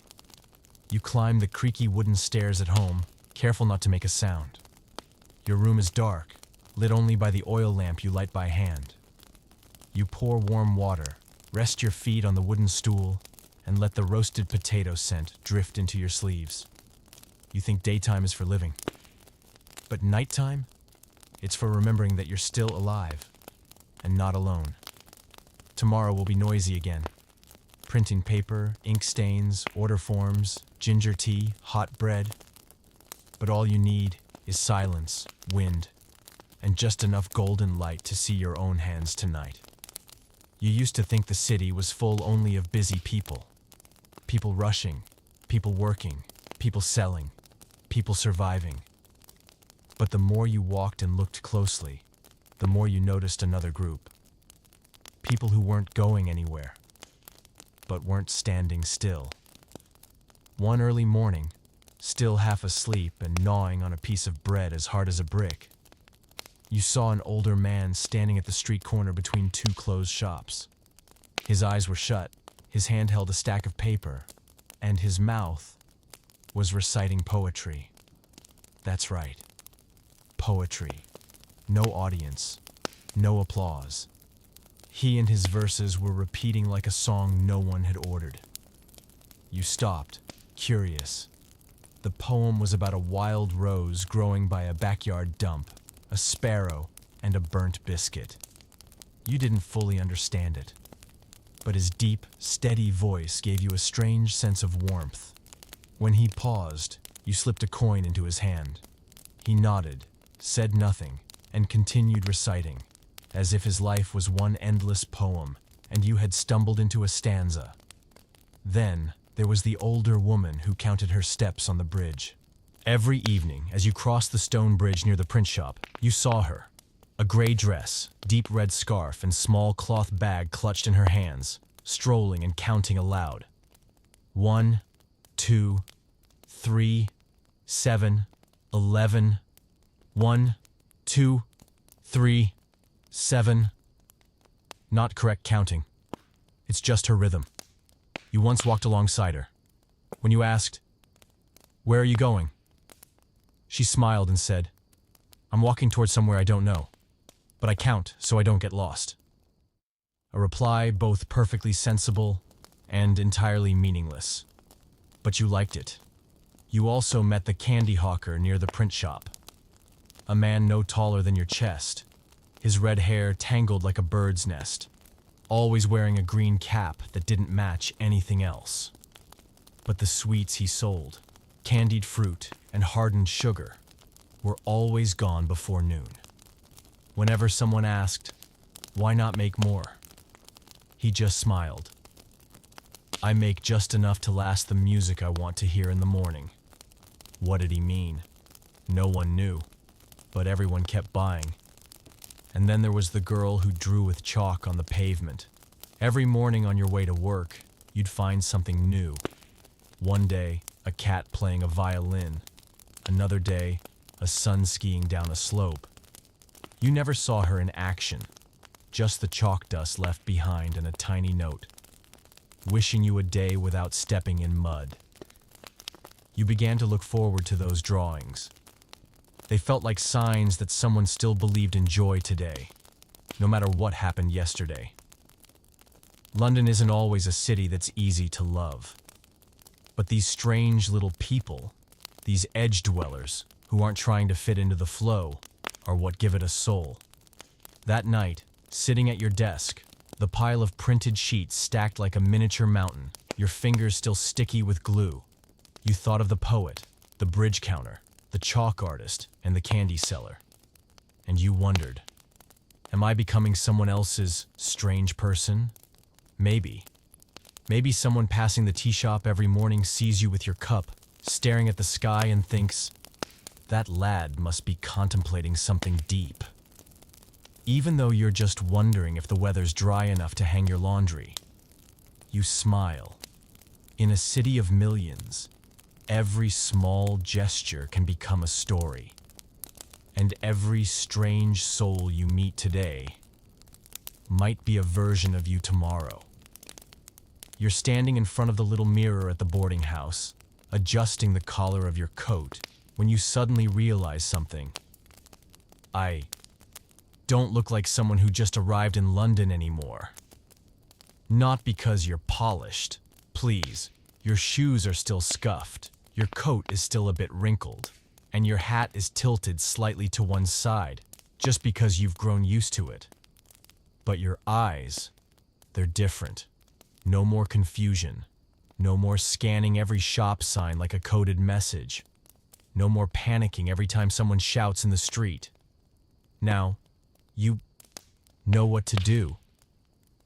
You climb the creaky wooden stairs at home, careful not to make a sound. Your room is dark, lit only by the oil lamp you light by hand. You pour warm water, rest your feet on the wooden stool, and let the roasted potato scent drift into your sleeves. You think daytime is for living. But nighttime? It's for remembering that you're still alive, and not alone. Tomorrow will be noisy again. Printing paper, ink stains, order forms, ginger tea, hot bread. But all you need is silence, wind, and just enough golden light to see your own hands tonight. You used to think the city was full only of busy people. People rushing, people working, people selling, people surviving. But the more you walked and looked closely, the more you noticed another group. People who weren't going anywhere, but weren't standing still. One early morning, still half asleep and gnawing on a piece of bread as hard as a brick, you saw an older man standing at the street corner between 2 closed shops. His eyes were shut, his hand held a stack of paper, and his mouth was reciting poetry. That's right, poetry. No audience, no applause. He and his verses were repeating like a song no one had ordered. You stopped, curious. The poem was about a wild rose growing by a backyard dump, a sparrow, and a burnt biscuit. You didn't fully understand it, but his deep, steady voice gave you a strange sense of warmth. When he paused, you slipped a coin into his hand. He nodded, said nothing, and continued reciting, as if his life was one endless poem, and you had stumbled into a stanza. Then, there was the older woman who counted her steps on the bridge. Every evening, as you crossed the stone bridge near the print shop, you saw her. A gray dress, deep red scarf, and small cloth bag clutched in her hands, strolling and counting aloud. 1, 2, 3, 7, 11. 1, 2, 3, 7. Not correct counting. It's just her rhythm. You once walked alongside her. When you asked, "Where are you going?" she smiled and said, "I'm walking towards somewhere I don't know, but I count so I don't get lost." A reply both perfectly sensible and entirely meaningless. But you liked it. You also met the candy hawker near the print shop. A man no taller than your chest, his red hair tangled like a bird's nest, always wearing a green cap that didn't match anything else. But the sweets he sold, candied fruit and hardened sugar, were always gone before noon. Whenever someone asked, "Why not make more?" he just smiled. "I make just enough to last the music I want to hear in the morning." What did he mean? No one knew, but everyone kept buying. And then there was the girl who drew with chalk on the pavement. Every morning on your way to work, you'd find something new. One day, a cat playing a violin. Another day, a sun skiing down a slope. You never saw her in action, just the chalk dust left behind and a tiny note, wishing you a day without stepping in mud. You began to look forward to those drawings. They felt like signs that someone still believed in joy today, no matter what happened yesterday. London isn't always a city that's easy to love. But these strange little people, these edge dwellers who aren't trying to fit into the flow, are what give it a soul. That night, sitting at your desk, the pile of printed sheets stacked like a miniature mountain, your fingers still sticky with glue, you thought of the poet, the bridge counter, the chalk artist, and the candy seller. And you wondered, am I becoming someone else's strange person? Maybe. Maybe someone passing the tea shop every morning sees you with your cup, staring at the sky and thinks, that lad must be contemplating something deep. Even though you're just wondering if the weather's dry enough to hang your laundry, you smile. In a city of millions, every small gesture can become a story. And every strange soul you meet today might be a version of you tomorrow. You're standing in front of the little mirror at the boarding house, adjusting the collar of your coat, when you suddenly realize something. I don't look like someone who just arrived in London anymore. Not because you're polished. Please, your shoes are still scuffed, your coat is still a bit wrinkled, and your hat is tilted slightly to one side, just because you've grown used to it. But your eyes, they're different. No more confusion. No more scanning every shop sign like a coded message. No more panicking every time someone shouts in the street. Now, you know what to do.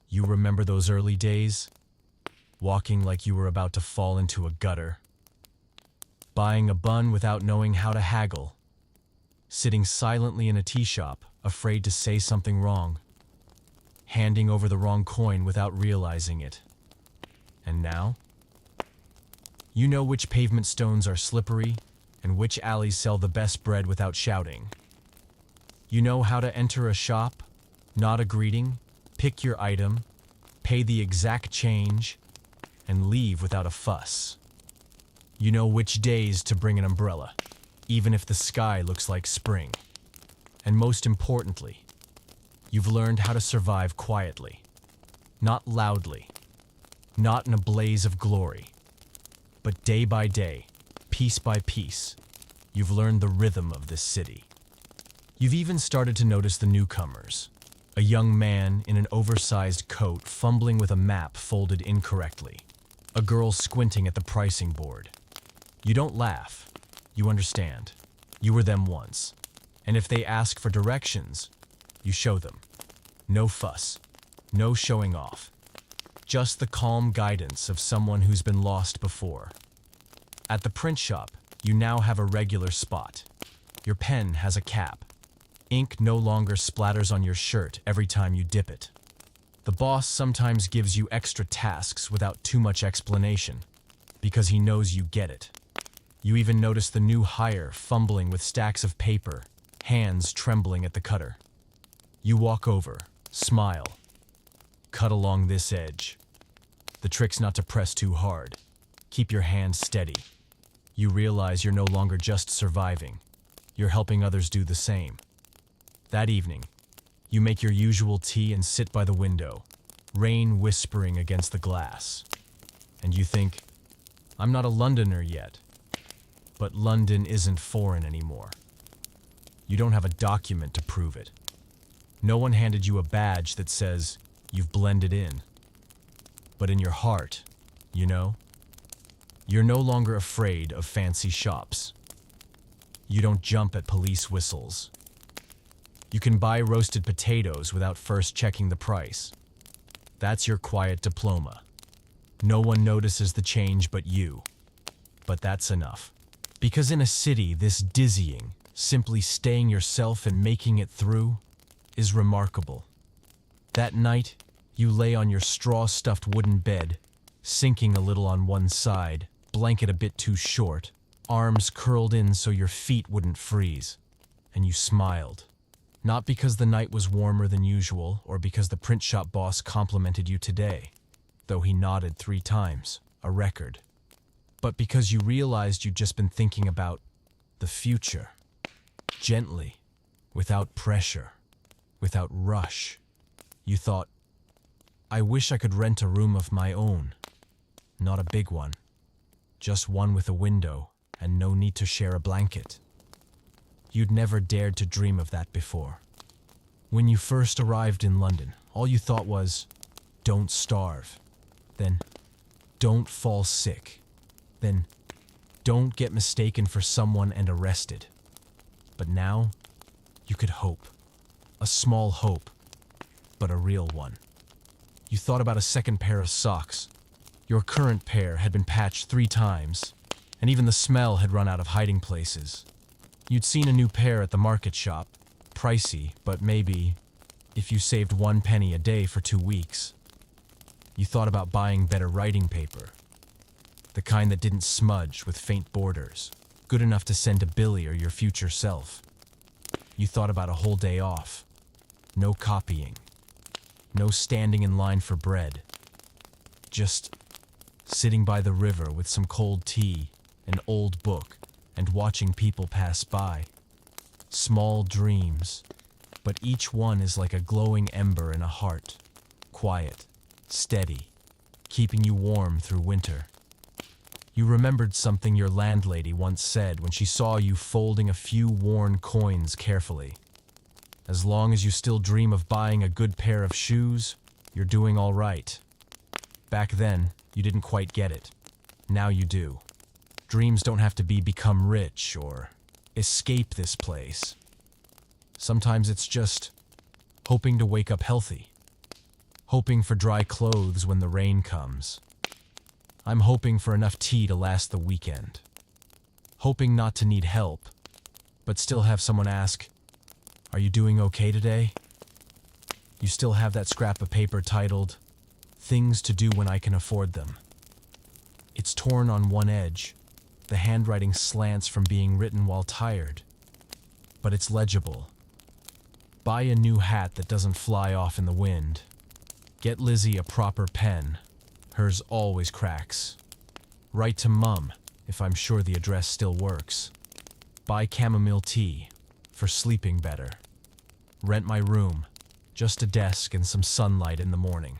You remember those early days? Walking like you were about to fall into a gutter. Buying a bun without knowing how to haggle. Sitting silently in a tea shop, afraid to say something wrong. Handing over the wrong coin without realizing it. And now? You know which pavement stones are slippery and which alleys sell the best bread without shouting. You know how to enter a shop, nod a greeting, pick your item, pay the exact change, and leave without a fuss. You know which days to bring an umbrella, even if the sky looks like spring. And most importantly, you've learned how to survive quietly, not loudly, not in a blaze of glory, but day by day, piece by piece, you've learned the rhythm of this city. You've even started to notice the newcomers, a young man in an oversized coat fumbling with a map folded incorrectly, a girl squinting at the pricing board. You don't laugh, you understand. You were them once, and if they ask for directions, you show them. No fuss, no showing off. Just the calm guidance of someone who's been lost before. At the print shop, you now have a regular spot. Your pen has a cap. Ink no longer splatters on your shirt every time you dip it. The boss sometimes gives you extra tasks without too much explanation, because he knows you get it. You even notice the new hire fumbling with stacks of paper, hands trembling at the cutter. You walk over, smile. Cut along this edge. The trick's not to press too hard. Keep your hand steady. You realize you're no longer just surviving. You're helping others do the same. That evening, you make your usual tea and sit by the window, rain whispering against the glass. And you think, I'm not a Londoner yet. But London isn't foreign anymore. You don't have a document to prove it. No one handed you a badge that says you've blended in. But in your heart, you know, you're no longer afraid of fancy shops. You don't jump at police whistles. You can buy roasted potatoes without first checking the price. That's your quiet diploma. No one notices the change but you. But that's enough. Because in a city this dizzying, simply staying yourself and making it through is remarkable. That night, you lay on your straw-stuffed wooden bed, sinking a little on one side, blanket a bit too short, arms curled in so your feet wouldn't freeze, and you smiled. Not because the night was warmer than usual or because the print shop boss complimented you today, though he nodded 3 times, a record, but because you realized you'd just been thinking about the future. Gently, without pressure, without rush. You thought, I wish I could rent a room of my own. Not a big one, just one with a window and no need to share a blanket. You'd never dared to dream of that before. When you first arrived in London, all you thought was, don't starve. Then, don't fall sick. Then, don't get mistaken for someone and arrested. But now, you could hope. A small hope, but a real one. You thought about a second pair of socks. Your current pair had been patched 3 times, and even the smell had run out of hiding places. You'd seen a new pair at the market shop, pricey, but maybe if you saved 1 penny a day for 2 weeks. You thought about buying better writing paper, the kind that didn't smudge with faint borders, good enough to send to Billy or your future self. You thought about a whole day off, no copying, no standing in line for bread, just sitting by the river with some cold tea, an old book, and watching people pass by. Small dreams, but each one is like a glowing ember in a heart, quiet, steady, keeping you warm through winter. You remembered something your landlady once said when she saw you folding a few worn coins carefully. As long as you still dream of buying a good pair of shoes, you're doing all right. Back then, you didn't quite get it. Now you do. Dreams don't have to be become rich or escape this place. Sometimes it's just hoping to wake up healthy. Hoping for dry clothes when the rain comes. I'm hoping for enough tea to last the weekend. Hoping not to need help, but still have someone ask, "Are you doing okay today?" You still have that scrap of paper titled, "Things to do when I can afford them." It's torn on one edge. The handwriting slants from being written while tired, but it's legible. Buy a new hat that doesn't fly off in the wind. Get Lizzie a proper pen. Hers always cracks. Write to Mum, if I'm sure the address still works. Buy chamomile tea, for sleeping better. Rent my room, just a desk and some sunlight in the morning.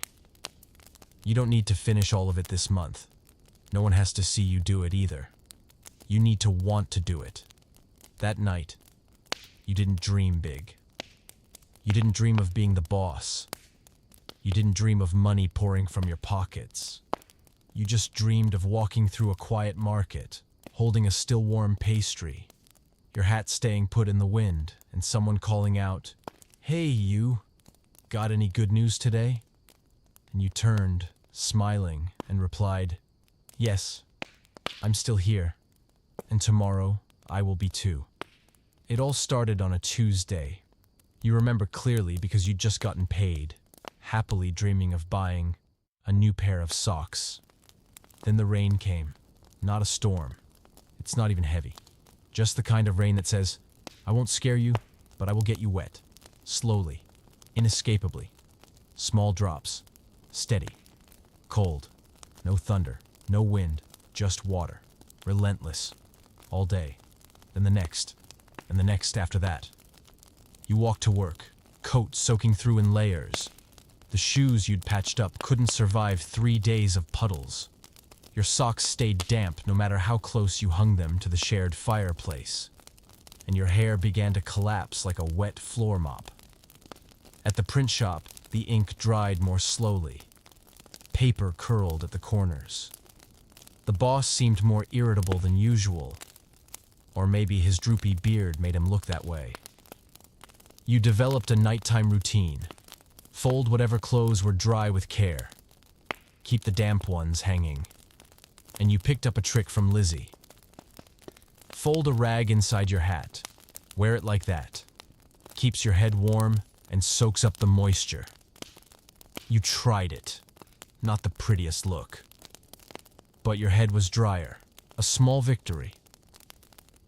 You don't need to finish all of it this month. No one has to see you do it either. You need to want to do it. That night, you didn't dream big. You didn't dream of being the boss. You didn't dream of money pouring from your pockets. You just dreamed of walking through a quiet market, holding a still warm pastry, your hat staying put in the wind, and someone calling out, "Hey, you, got any good news today?" And you turned, smiling, and replied, "Yes, I'm still here, and tomorrow I will be too." It all started on a Tuesday. You remember clearly because you'd just gotten paid, happily dreaming of buying a new pair of socks. Then the rain came. Not a storm. It's not even heavy. Just the kind of rain that says, "I won't scare you, but I will get you wet. Slowly. Inescapably. Small drops. Steady. Cold. No thunder. No wind. Just water. Relentless. All day. Then the next. And the next after that. You walked to work, coat soaking through in layers. The shoes you'd patched up couldn't survive 3 days of puddles. Your socks stayed damp no matter how close you hung them to the shared fireplace. And your hair began to collapse like a wet floor mop. At the print shop, the ink dried more slowly. Paper curled at the corners. The boss seemed more irritable than usual. Or maybe his droopy beard made him look that way. You developed a nighttime routine. Fold whatever clothes were dry with care. Keep the damp ones hanging. And you picked up a trick from Lizzie. Fold a rag inside your hat. Wear it like that. Keeps your head warm and soaks up the moisture. You tried it. Not the prettiest look. But your head was drier. A small victory.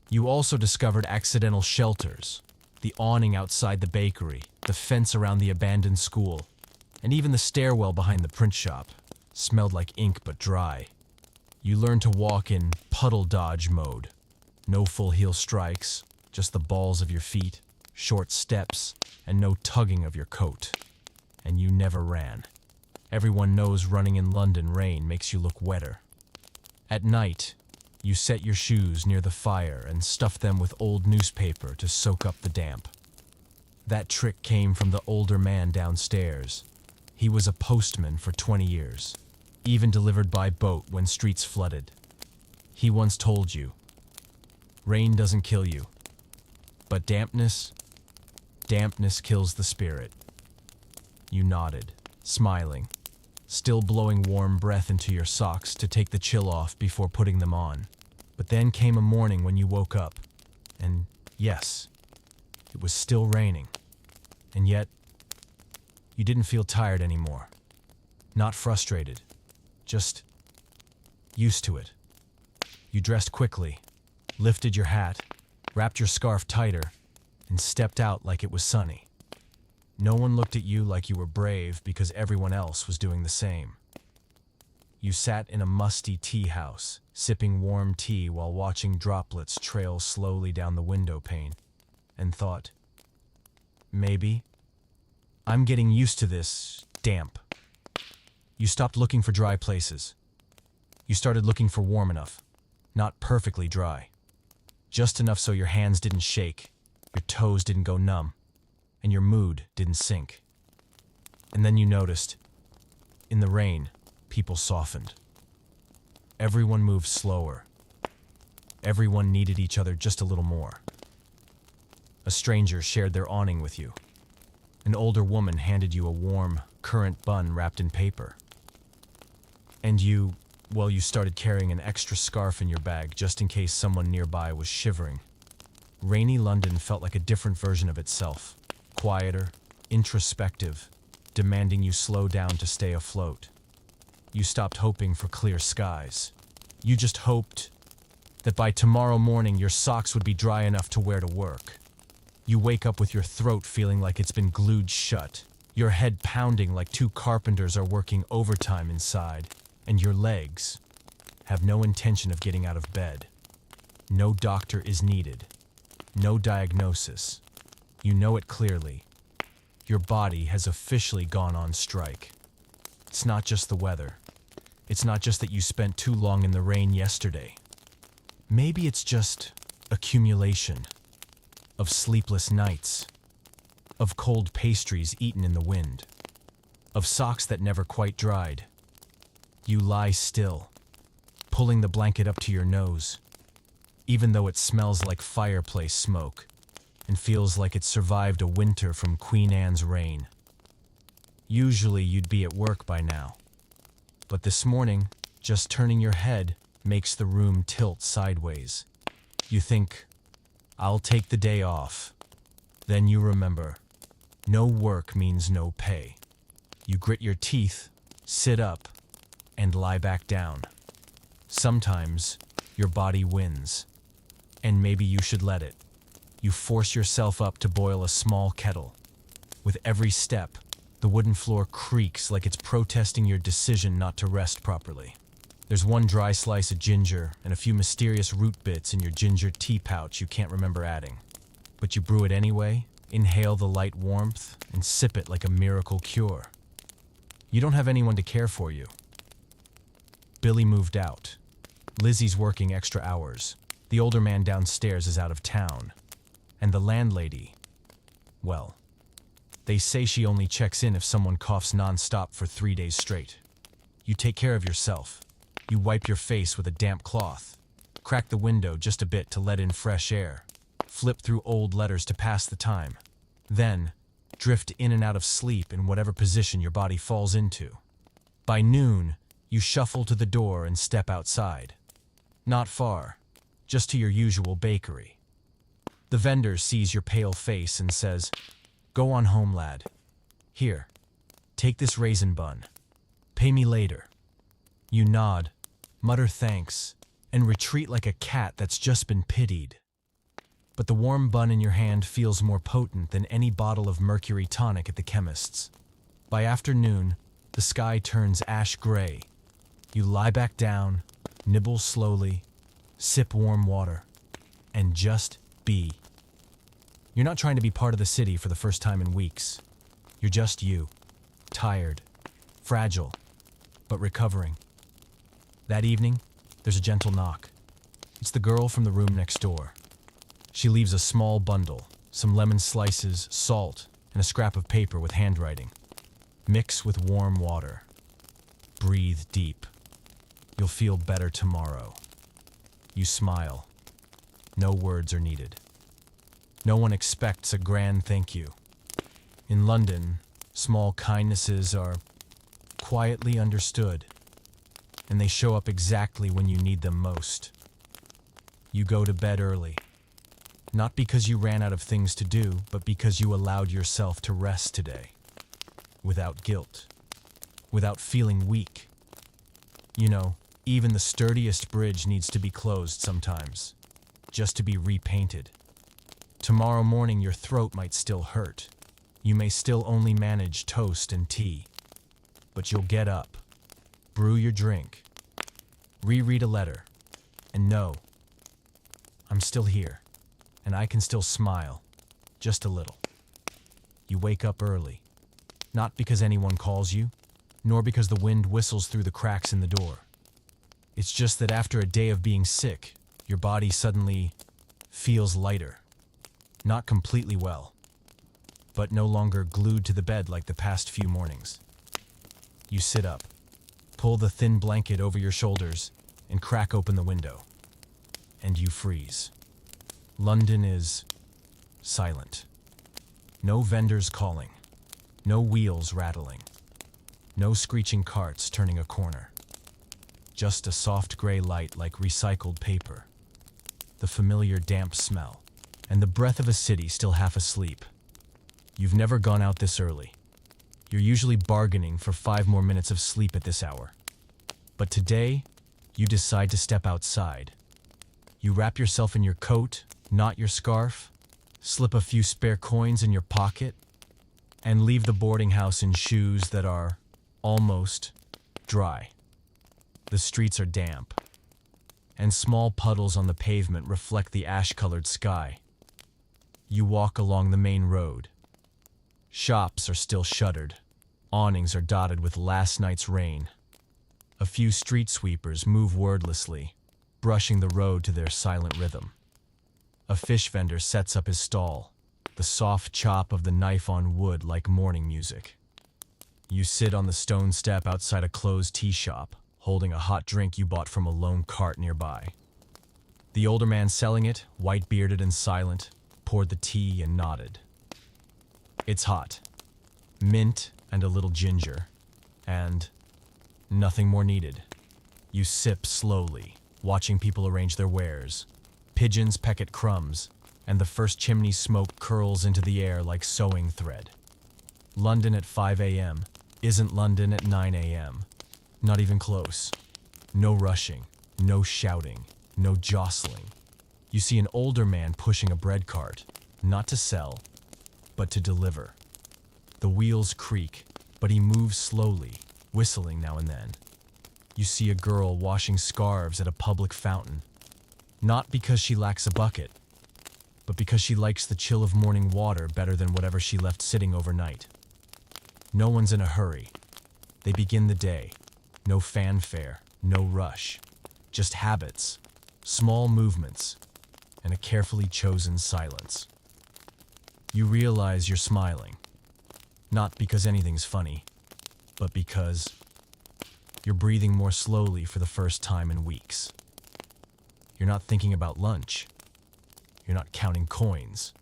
You also discovered accidental shelters. The awning outside the bakery, the fence around the abandoned school, and even the stairwell behind the print shop smelled like ink but dry. You learned to walk in puddle dodge mode. No full heel strikes, just the balls of your feet, short steps, and no tugging of your coat. And you never ran. Everyone knows running in London rain makes you look wetter. At night, you set your shoes near the fire and stuffed them with old newspaper to soak up the damp. That trick came from the older man downstairs. He was a postman for 20 years, even delivered by boat when streets flooded. He once told you, rain doesn't kill you, but dampness kills the spirit. You nodded, smiling, still blowing warm breath into your socks to take the chill off before putting them on. But then came a morning when you woke up, and yes, it was still raining. And yet, you didn't feel tired anymore. Not frustrated, just used to it. You dressed quickly, lifted your hat, wrapped your scarf tighter, and stepped out like it was sunny. No one looked at you like you were brave because everyone else was doing the same. You sat in a musty tea house, sipping warm tea while watching droplets trail slowly down the window pane, and thought, maybe I'm getting used to this damp. You stopped looking for dry places. You started looking for warm enough, not perfectly dry. Just enough so your hands didn't shake, your toes didn't go numb, and your mood didn't sink. And then you noticed, in the rain, people softened. Everyone moved slower. Everyone needed each other just a little more. A stranger shared their awning with you. An older woman handed you a warm, currant bun wrapped in paper. And you started carrying an extra scarf in your bag just in case someone nearby was shivering. Rainy London felt like a different version of itself. Quieter, introspective, demanding you slow down to stay afloat. You stopped hoping for clear skies. You just hoped that by tomorrow morning your socks would be dry enough to wear to work. You wake up with your throat feeling like it's been glued shut, your head pounding like two carpenters are working overtime inside, and your legs have no intention of getting out of bed. No doctor is needed. No diagnosis. You know it clearly. Your body has officially gone on strike. It's not just the weather. It's not just that you spent too long in the rain yesterday. Maybe it's just accumulation of sleepless nights, of cold pastries eaten in the wind, of socks that never quite dried. You lie still, pulling the blanket up to your nose, even though it smells like fireplace smoke and feels like it survived a winter from Queen Anne's reign. Usually you'd be at work by now, but this morning, just turning your head makes the room tilt sideways. You think, I'll take the day off. Then you remember, no work means no pay. You grit your teeth, sit up, and lie back down. Sometimes, your body wins, and maybe you should let it. You force yourself up to boil a small kettle. With every step, the wooden floor creaks like it's protesting your decision not to rest properly. There's one dry slice of ginger and a few mysterious root bits in your ginger tea pouch you can't remember adding. But you brew it anyway, inhale the light warmth, and sip it like a miracle cure. You don't have anyone to care for you. Billy moved out. Lizzie's working extra hours. The older man downstairs is out of town. And the landlady, well, they say she only checks in if someone coughs nonstop for 3 days straight. You take care of yourself. You wipe your face with a damp cloth, crack the window just a bit to let in fresh air, flip through old letters to pass the time, then drift in and out of sleep in whatever position your body falls into. By noon, you shuffle to the door and step outside. Not far, just to your usual bakery. The vendor sees your pale face and says, "Go on home, lad. Here, take this raisin bun. Pay me later." You nod, mutter thanks, and retreat like a cat that's just been pitied. But the warm bun in your hand feels more potent than any bottle of mercury tonic at the chemist's. By afternoon, the sky turns ash gray. You lie back down, nibble slowly, sip warm water, and just be. You're not trying to be part of the city for the first time in weeks. You're just you, tired, fragile, but recovering. That evening, there's a gentle knock. It's the girl from the room next door. She leaves a small bundle, some lemon slices, salt, and a scrap of paper with handwriting. Mix with warm water. Breathe deep. You'll feel better tomorrow. You smile. No words are needed. No one expects a grand thank you. In London, small kindnesses are quietly understood, and they show up exactly when you need them most. You go to bed early. Not because you ran out of things to do, but because you allowed yourself to rest today. Without guilt. Without feeling weak. You know, even the sturdiest bridge needs to be closed sometimes, just to be repainted. Tomorrow morning your throat might still hurt. You may still only manage toast and tea. But you'll get up, brew your drink, reread a letter, and know, I'm still here. And I can still smile, just a little. You wake up early, not because anyone calls you, nor because the wind whistles through the cracks in the door. It's just that after a day of being sick, your body suddenly feels lighter. Not completely well, but no longer glued to the bed like the past few mornings. You sit up, pull the thin blanket over your shoulders, and crack open the window. And you freeze. London is silent. No vendors calling. No wheels rattling. No screeching carts turning a corner. Just a soft gray light like recycled paper. The familiar damp smell. And the breath of a city still half asleep. You've never gone out this early. You're usually bargaining for 5 more minutes of sleep at this hour. But today, you decide to step outside. You wrap yourself in your coat, knot your scarf, slip a few spare coins in your pocket, and leave the boarding house in shoes that are almost dry. The streets are damp, and small puddles on the pavement reflect the ash-colored sky. You walk along the main road. Shops are still shuttered. Awnings are dotted with last night's rain. A few street sweepers move wordlessly, brushing the road to their silent rhythm. A fish vendor sets up his stall, the soft chop of the knife on wood like morning music. You sit on the stone step outside a closed tea shop, holding a hot drink you bought from a lone cart nearby. The older man selling it, white-bearded and silent, poured the tea and nodded. It's hot. Mint and a little ginger. And nothing more needed. You sip slowly, watching people arrange their wares. Pigeons peck at crumbs, and the first chimney smoke curls into the air like sewing thread. London at 5 a.m. isn't London at 9 a.m. Not even close. No rushing, no shouting, no jostling. You see an older man pushing a bread cart, not to sell, but to deliver. The wheels creak, but he moves slowly, whistling now and then. You see a girl washing scarves at a public fountain, not because she lacks a bucket, but because she likes the chill of morning water better than whatever she left sitting overnight. No one's in a hurry. They begin the day. No fanfare, no rush. Just habits, small movements, and a carefully chosen silence. You realize you're smiling, not because anything's funny, but because you're breathing more slowly for the first time in weeks. You're not thinking about lunch. You're not counting coins.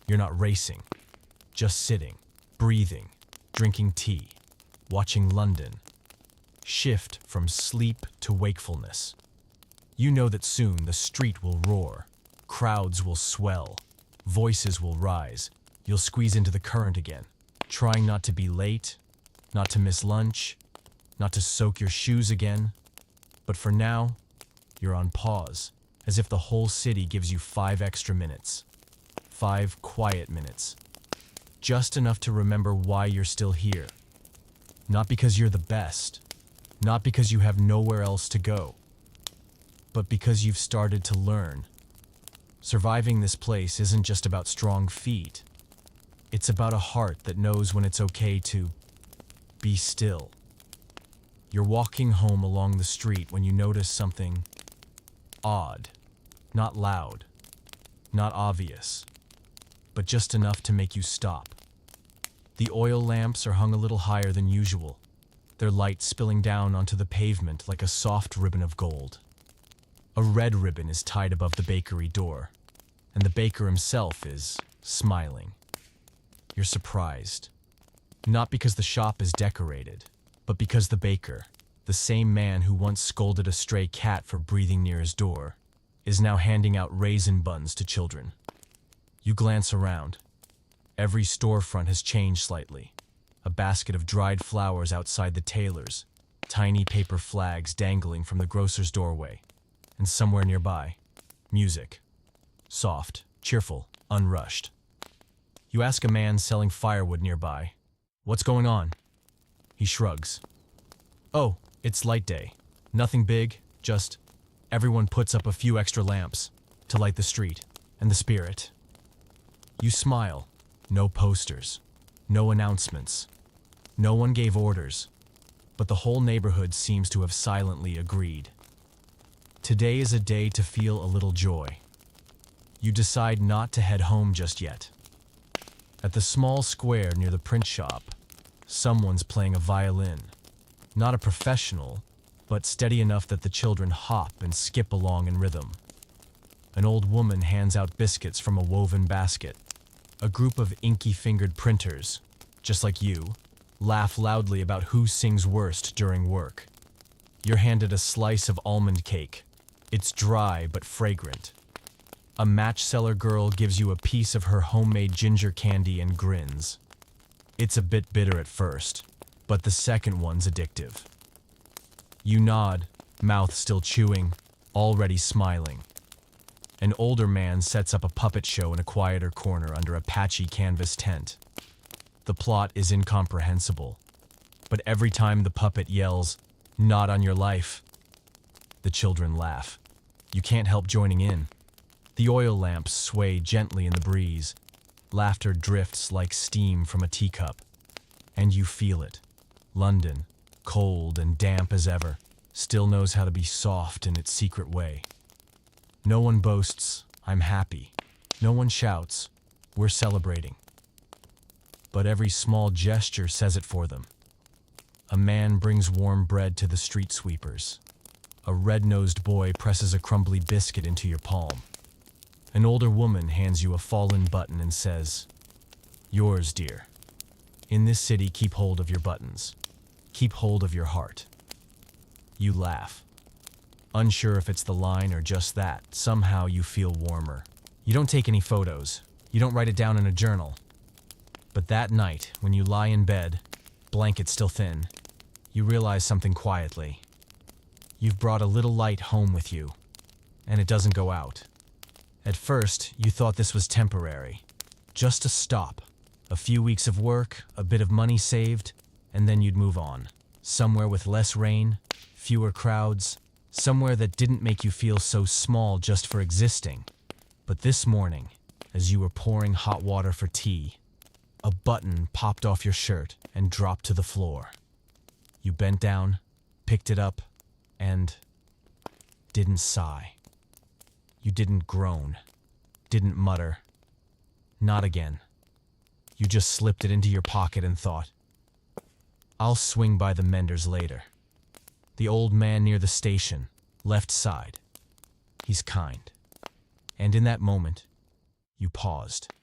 You're not racing, just sitting, breathing, drinking tea, watching London shift from sleep to wakefulness. You know that soon the street will roar, crowds will swell, voices will rise. You'll squeeze into the current again, trying not to be late, not to miss lunch, not to soak your shoes again. But for now, you're on pause, as if the whole city gives you 5 extra minutes. 5 quiet minutes. Just enough to remember why you're still here. Not because you're the best, not because you have nowhere else to go, but because you've started to learn. Surviving this place isn't just about strong feet. It's about a heart that knows when it's okay to be still. You're walking home along the street when you notice something odd, not loud, not obvious, but just enough to make you stop. The oil lamps are hung a little higher than usual, their light spilling down onto the pavement like a soft ribbon of gold. A red ribbon is tied above the bakery door, and the baker himself is smiling. You're surprised, not because the shop is decorated, but because the baker, the same man who once scolded a stray cat for breathing near his door, is now handing out raisin buns to children. You glance around. Every storefront has changed slightly. A basket of dried flowers outside the tailor's, tiny paper flags dangling from the grocer's doorway, and somewhere nearby, music. Soft, cheerful, unrushed. You ask a man selling firewood nearby, "What's going on?" He shrugs. "Oh, it's light day. Nothing big, just everyone puts up a few extra lamps to light the street and the spirit." You smile. No posters. No announcements. No one gave orders. But the whole neighborhood seems to have silently agreed. Today is a day to feel a little joy. You decide not to head home just yet. At the small square near the print shop, someone's playing a violin. Not a professional, but steady enough that the children hop and skip along in rhythm. An old woman hands out biscuits from a woven basket. A group of inky-fingered printers, just like you, laugh loudly about who sings worst during work. You're handed a slice of almond cake. It's dry but fragrant. A match seller girl gives you a piece of her homemade ginger candy and grins. It's a bit bitter at first, but the second one's addictive. You nod, mouth still chewing, already smiling. An older man sets up a puppet show in a quieter corner under a patchy canvas tent. The plot is incomprehensible, but every time the puppet yells, "Not on your life," the children laugh. You can't help joining in. The oil lamps sway gently in the breeze. Laughter drifts like steam from a teacup. And you feel it. London, cold and damp as ever, still knows how to be soft in its secret way. No one boasts, "I'm happy." No one shouts, "We're celebrating." But every small gesture says it for them. A man brings warm bread to the street sweepers. A red-nosed boy presses a crumbly biscuit into your palm. An older woman hands you a fallen button and says, "Yours, dear." In this city, keep hold of your buttons. Keep hold of your heart. You laugh. Unsure if it's the line or just that, somehow you feel warmer. You don't take any photos. You don't write it down in a journal. But that night, when you lie in bed, blanket still thin, you realize something quietly. You've brought a little light home with you, and it doesn't go out. At first, you thought this was temporary. Just a stop. A few weeks of work, a bit of money saved, and then you'd move on. Somewhere with less rain, fewer crowds, somewhere that didn't make you feel so small just for existing. But this morning, as you were pouring hot water for tea, a button popped off your shirt and dropped to the floor. You bent down, picked it up, and didn't sigh. You didn't groan, didn't mutter. Not again. You just slipped it into your pocket and thought, "I'll swing by the menders later." The old man near the station, left side. He's kind. And in that moment, you paused.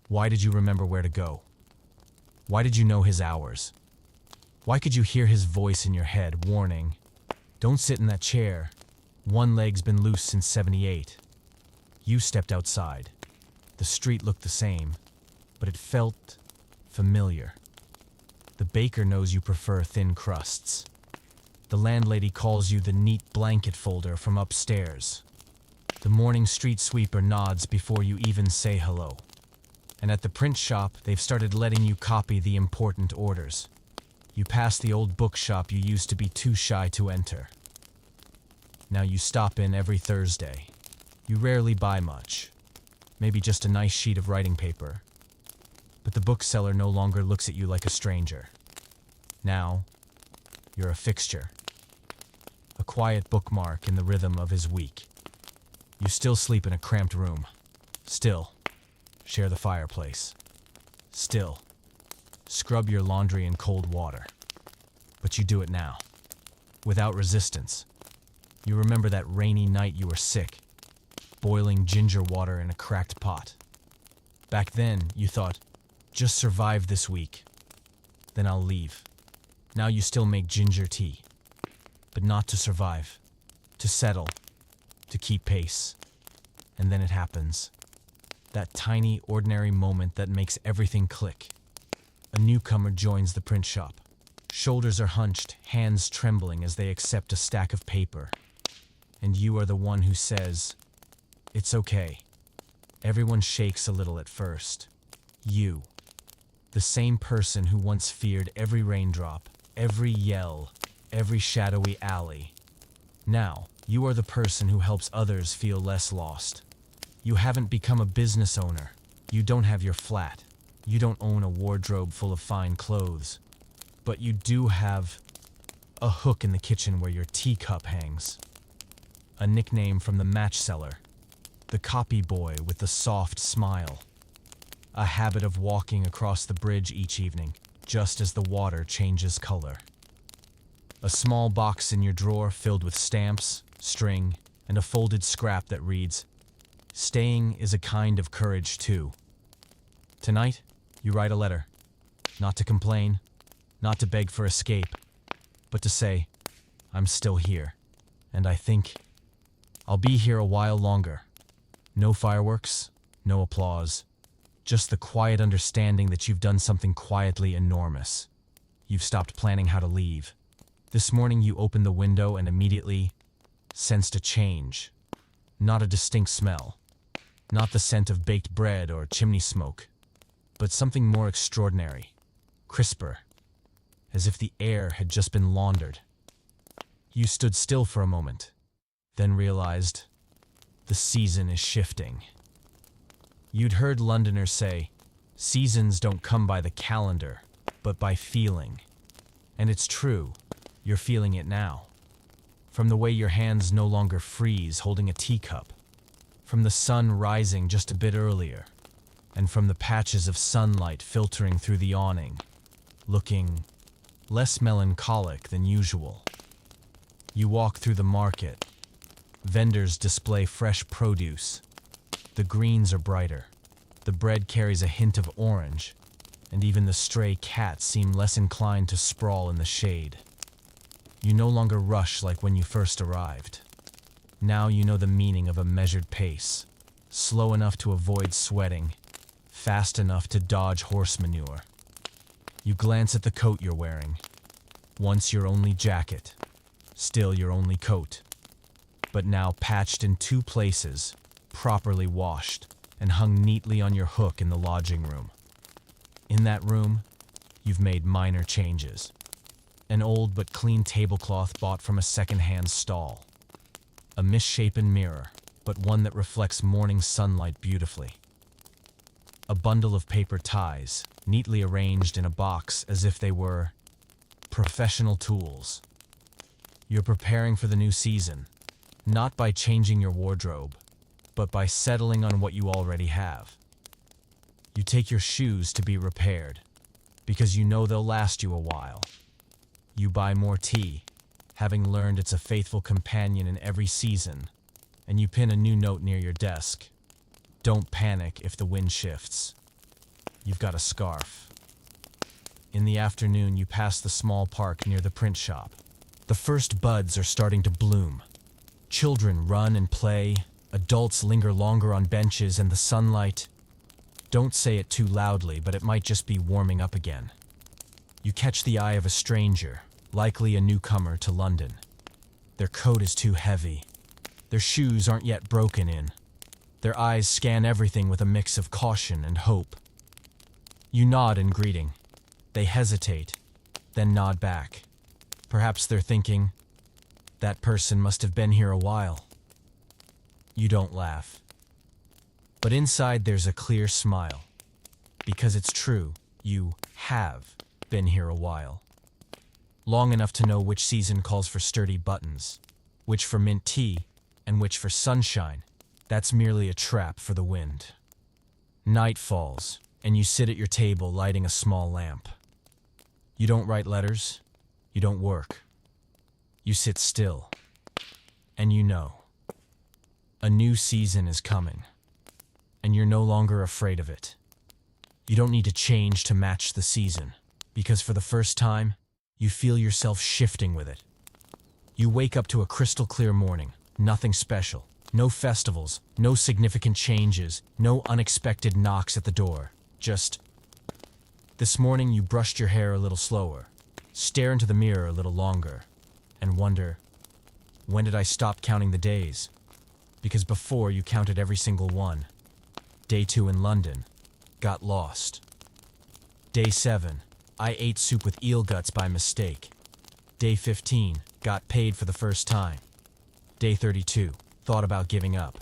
Why did you remember where to go? Why did you know his hours? Why could you hear his voice in your head warning, "Don't sit in that chair. One leg's been loose since '78. You stepped outside. The street looked the same, but it felt familiar. The baker knows you prefer thin crusts. The landlady calls you the neat blanket folder from upstairs. The morning street sweeper nods before you even say hello. And at the print shop, they've started letting you copy the important orders. You pass the old bookshop you used to be too shy to enter. Now you stop in every Thursday. You rarely buy much. Maybe just a nice sheet of writing paper. But the bookseller no longer looks at you like a stranger. Now, you're a fixture. A quiet bookmark in the rhythm of his week. You still sleep in a cramped room. Still, share the fireplace. Still, scrub your laundry in cold water. But you do it now, without resistance. You remember that rainy night you were sick, boiling ginger water in a cracked pot. Back then, you thought, just survive this week, then I'll leave. Now you still make ginger tea, but not to survive, to settle, to keep pace. And then it happens. That tiny, ordinary moment that makes everything click. A newcomer joins the print shop. Shoulders are hunched, hands trembling as they accept a stack of paper. And you are the one who says, "It's okay." Everyone shakes a little at first. You, the same person who once feared every raindrop, every yell, every shadowy alley. Now, you are the person who helps others feel less lost. You haven't become a business owner. You don't have your flat. You don't own a wardrobe full of fine clothes. But you do have a hook in the kitchen where your teacup hangs. A nickname from the match seller. The copy boy with the soft smile. A habit of walking across the bridge each evening, just as the water changes color. A small box in your drawer filled with stamps, string, and a folded scrap that reads, "Staying is a kind of courage too." Tonight, you write a letter. Not to complain, not to beg for escape, but to say, "I'm still here, and I think I'll be here a while longer." No fireworks, no applause, just the quiet understanding that you've done something quietly enormous. You've stopped planning how to leave. This morning you opened the window and immediately sensed a change. Not a distinct smell, not the scent of baked bread or chimney smoke, but something more extraordinary, crisper, as if the air had just been laundered. You stood still for a moment, then realized the season is shifting. You'd heard Londoners say, seasons don't come by the calendar, but by feeling. And it's true, you're feeling it now. From the way your hands no longer freeze holding a teacup, from the sun rising just a bit earlier, and from the patches of sunlight filtering through the awning, looking less melancholic than usual. You walk through the market. Vendors display fresh produce. The greens are brighter. The bread carries a hint of orange, and even the stray cats seem less inclined to sprawl in the shade. You no longer rush like when you first arrived. Now you know the meaning of a measured pace, slow enough to avoid sweating, fast enough to dodge horse manure. You glance at the coat you're wearing. Once your only jacket, still your only coat, but now patched in two places, properly washed, and hung neatly on your hook in the lodging room. In that room, you've made minor changes. An old but clean tablecloth bought from a second-hand stall. A misshapen mirror, but one that reflects morning sunlight beautifully. A bundle of paper ties, neatly arranged in a box as if they were professional tools. You're preparing for the new season, not by changing your wardrobe, but by settling on what you already have. You take your shoes to be repaired, because you know they'll last you a while. You buy more tea, having learned it's a faithful companion in every season, and you pin a new note near your desk. Don't panic if the wind shifts. You've got a scarf. In the afternoon, you pass the small park near the print shop. The first buds are starting to bloom. Children run and play, adults linger longer on benches, and the sunlight, don't say it too loudly, but it might just be warming up again. You catch the eye of a stranger, likely a newcomer to London. Their coat is too heavy. Their shoes aren't yet broken in. Their eyes scan everything with a mix of caution and hope. You nod in greeting. They hesitate, then nod back. Perhaps they're thinking, that person must have been here a while. You don't laugh. But inside there's a clear smile. Because it's true, you have been here a while. Long enough to know which season calls for sturdy buttons, which for mint tea, and which for sunshine. That's merely a trap for the wind. Night falls, and you sit at your table lighting a small lamp. You don't write letters. You don't work. You sit still. And you know. A new season is coming. And you're no longer afraid of it. You don't need to change to match the season, because for the first time, you feel yourself shifting with it. You wake up to a crystal clear morning, nothing special, no festivals, no significant changes, no unexpected knocks at the door, just... This morning you brushed your hair a little slower, stare into the mirror a little longer, and wonder, when did I stop counting the days? Because before you counted every single one. Day 2 in London, got lost. Day 7, I ate soup with eel guts by mistake. Day 15, got paid for the first time. Day 32, thought about giving up.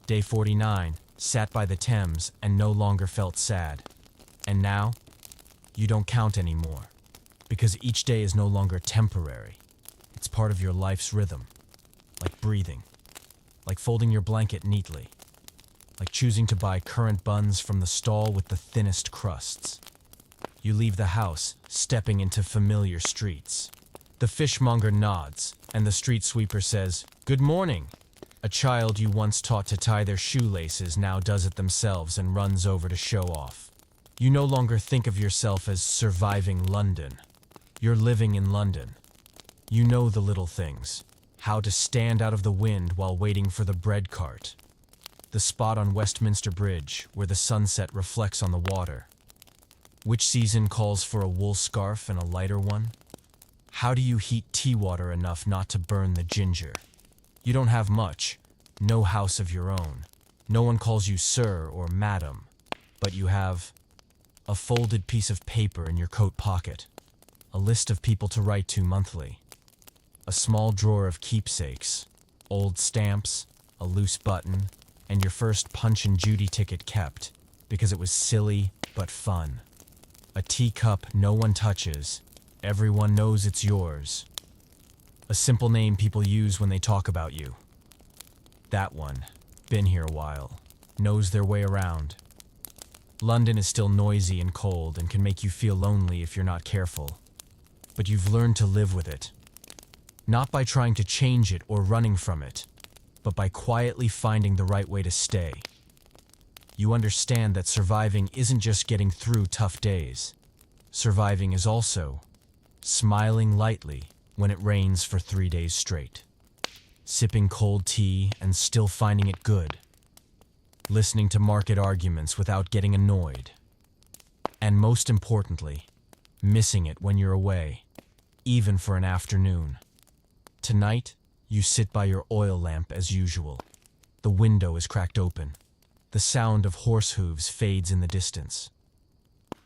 Day 49, sat by the Thames and no longer felt sad. And now, you don't count anymore, because each day is no longer temporary. It's part of your life's rhythm, like breathing, like folding your blanket neatly, like choosing to buy currant buns from the stall with the thinnest crusts. You leave the house, stepping into familiar streets. The fishmonger nods, and the street sweeper says, "Good morning." A child you once taught to tie their shoelaces now does it themselves and runs over to show off. You no longer think of yourself as surviving London. You're living in London. You know the little things. How to stand out of the wind while waiting for the bread cart. The spot on Westminster Bridge where the sunset reflects on the water. Which season calls for a wool scarf and a lighter one? How do you heat tea water enough not to burn the ginger? You don't have much, no house of your own. No one calls you sir or madam, but you have a folded piece of paper in your coat pocket, a list of people to write to monthly, a small drawer of keepsakes, old stamps, a loose button, and your first Punch and Judy ticket kept because it was silly but fun. A teacup no one touches, everyone knows it's yours. A simple name people use when they talk about you. That one, been here a while, knows their way around. London is still noisy and cold and can make you feel lonely if you're not careful. But you've learned to live with it. Not by trying to change it or running from it, but by quietly finding the right way to stay. You understand that surviving isn't just getting through tough days. Surviving is also smiling lightly when it rains for 3 days straight. Sipping cold tea and still finding it good. Listening to market arguments without getting annoyed. And most importantly, missing it when you're away, even for an afternoon. Tonight, you sit by your oil lamp as usual. The window is cracked open. The sound of horse hooves fades in the distance.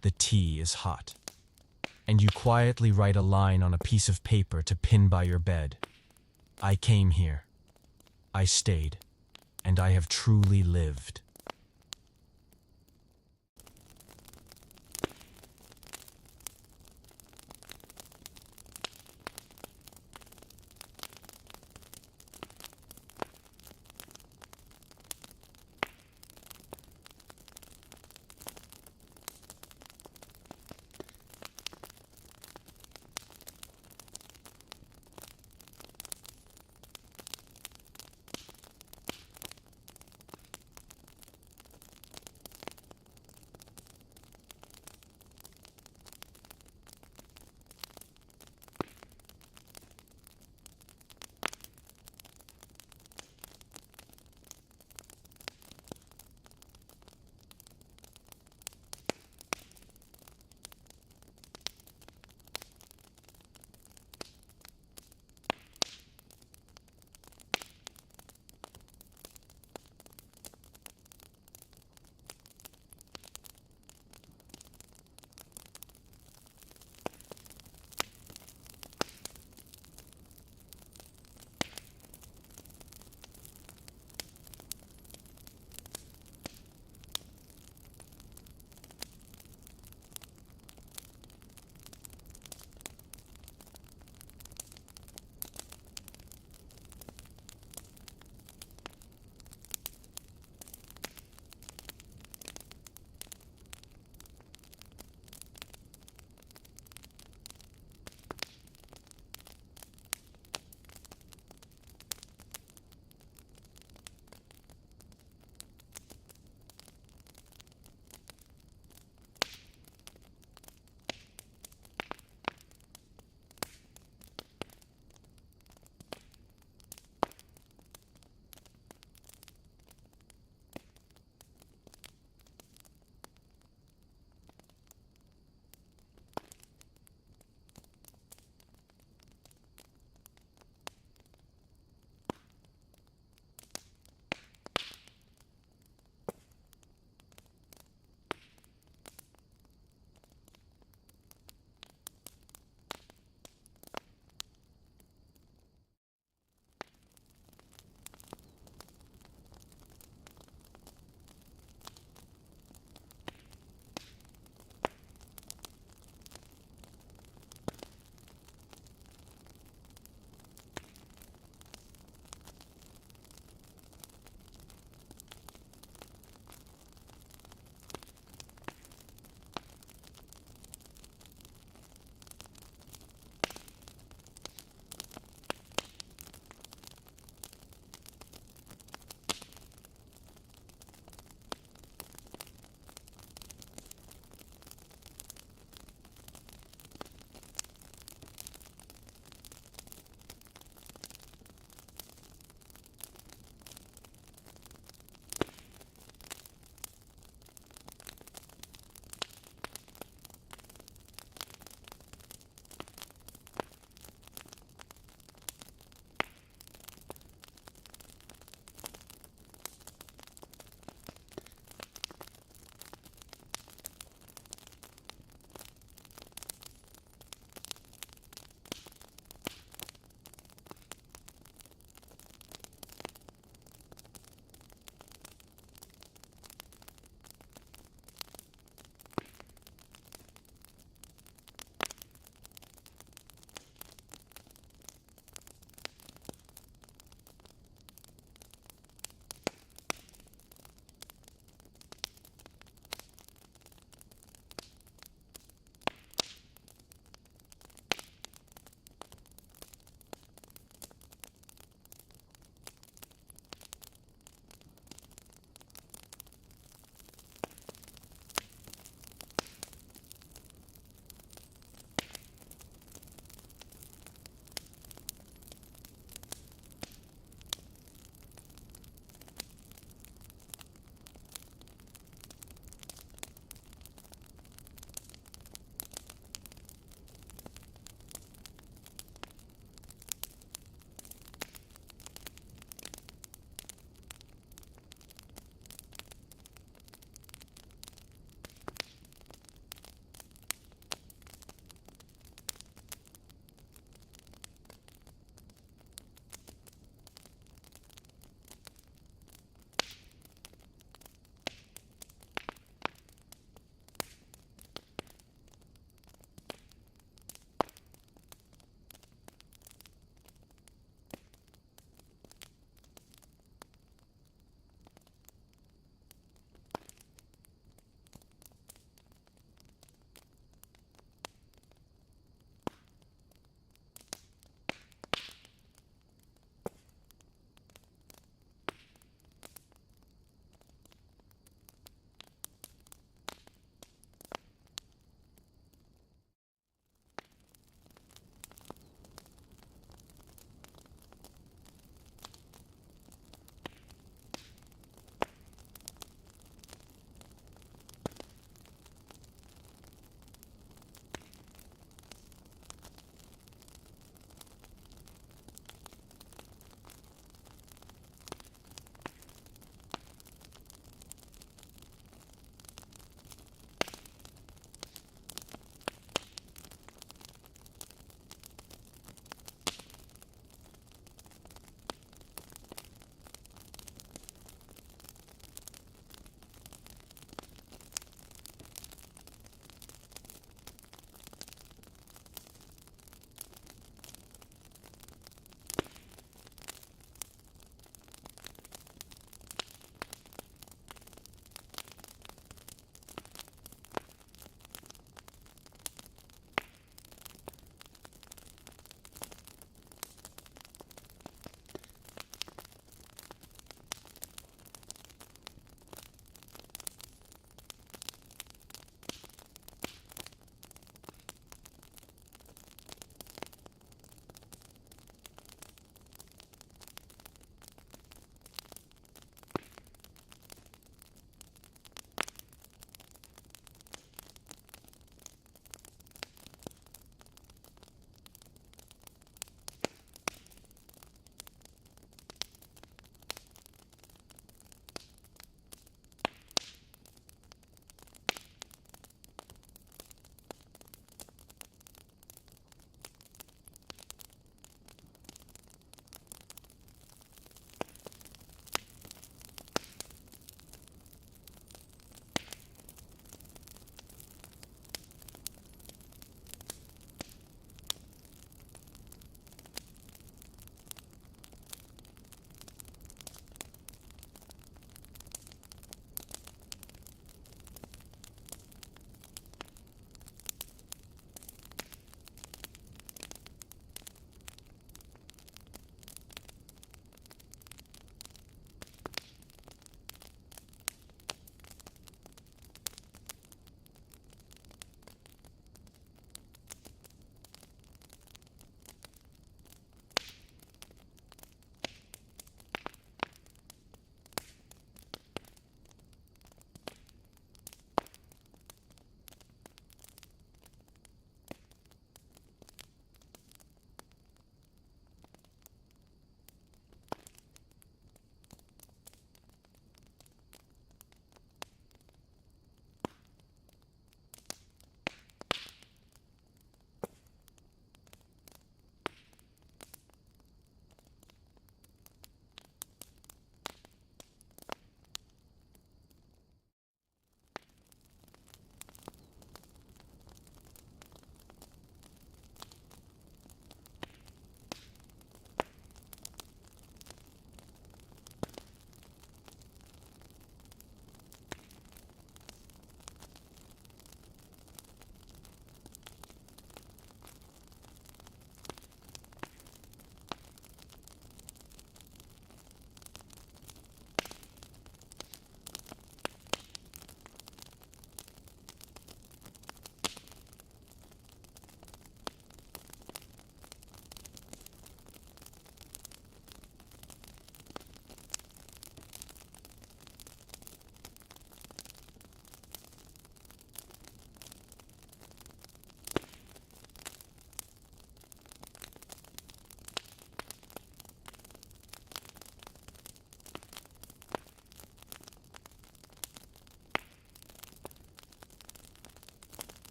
The tea is hot. And you quietly write a line on a piece of paper to pin by your bed. I came here. I stayed. And I have truly lived.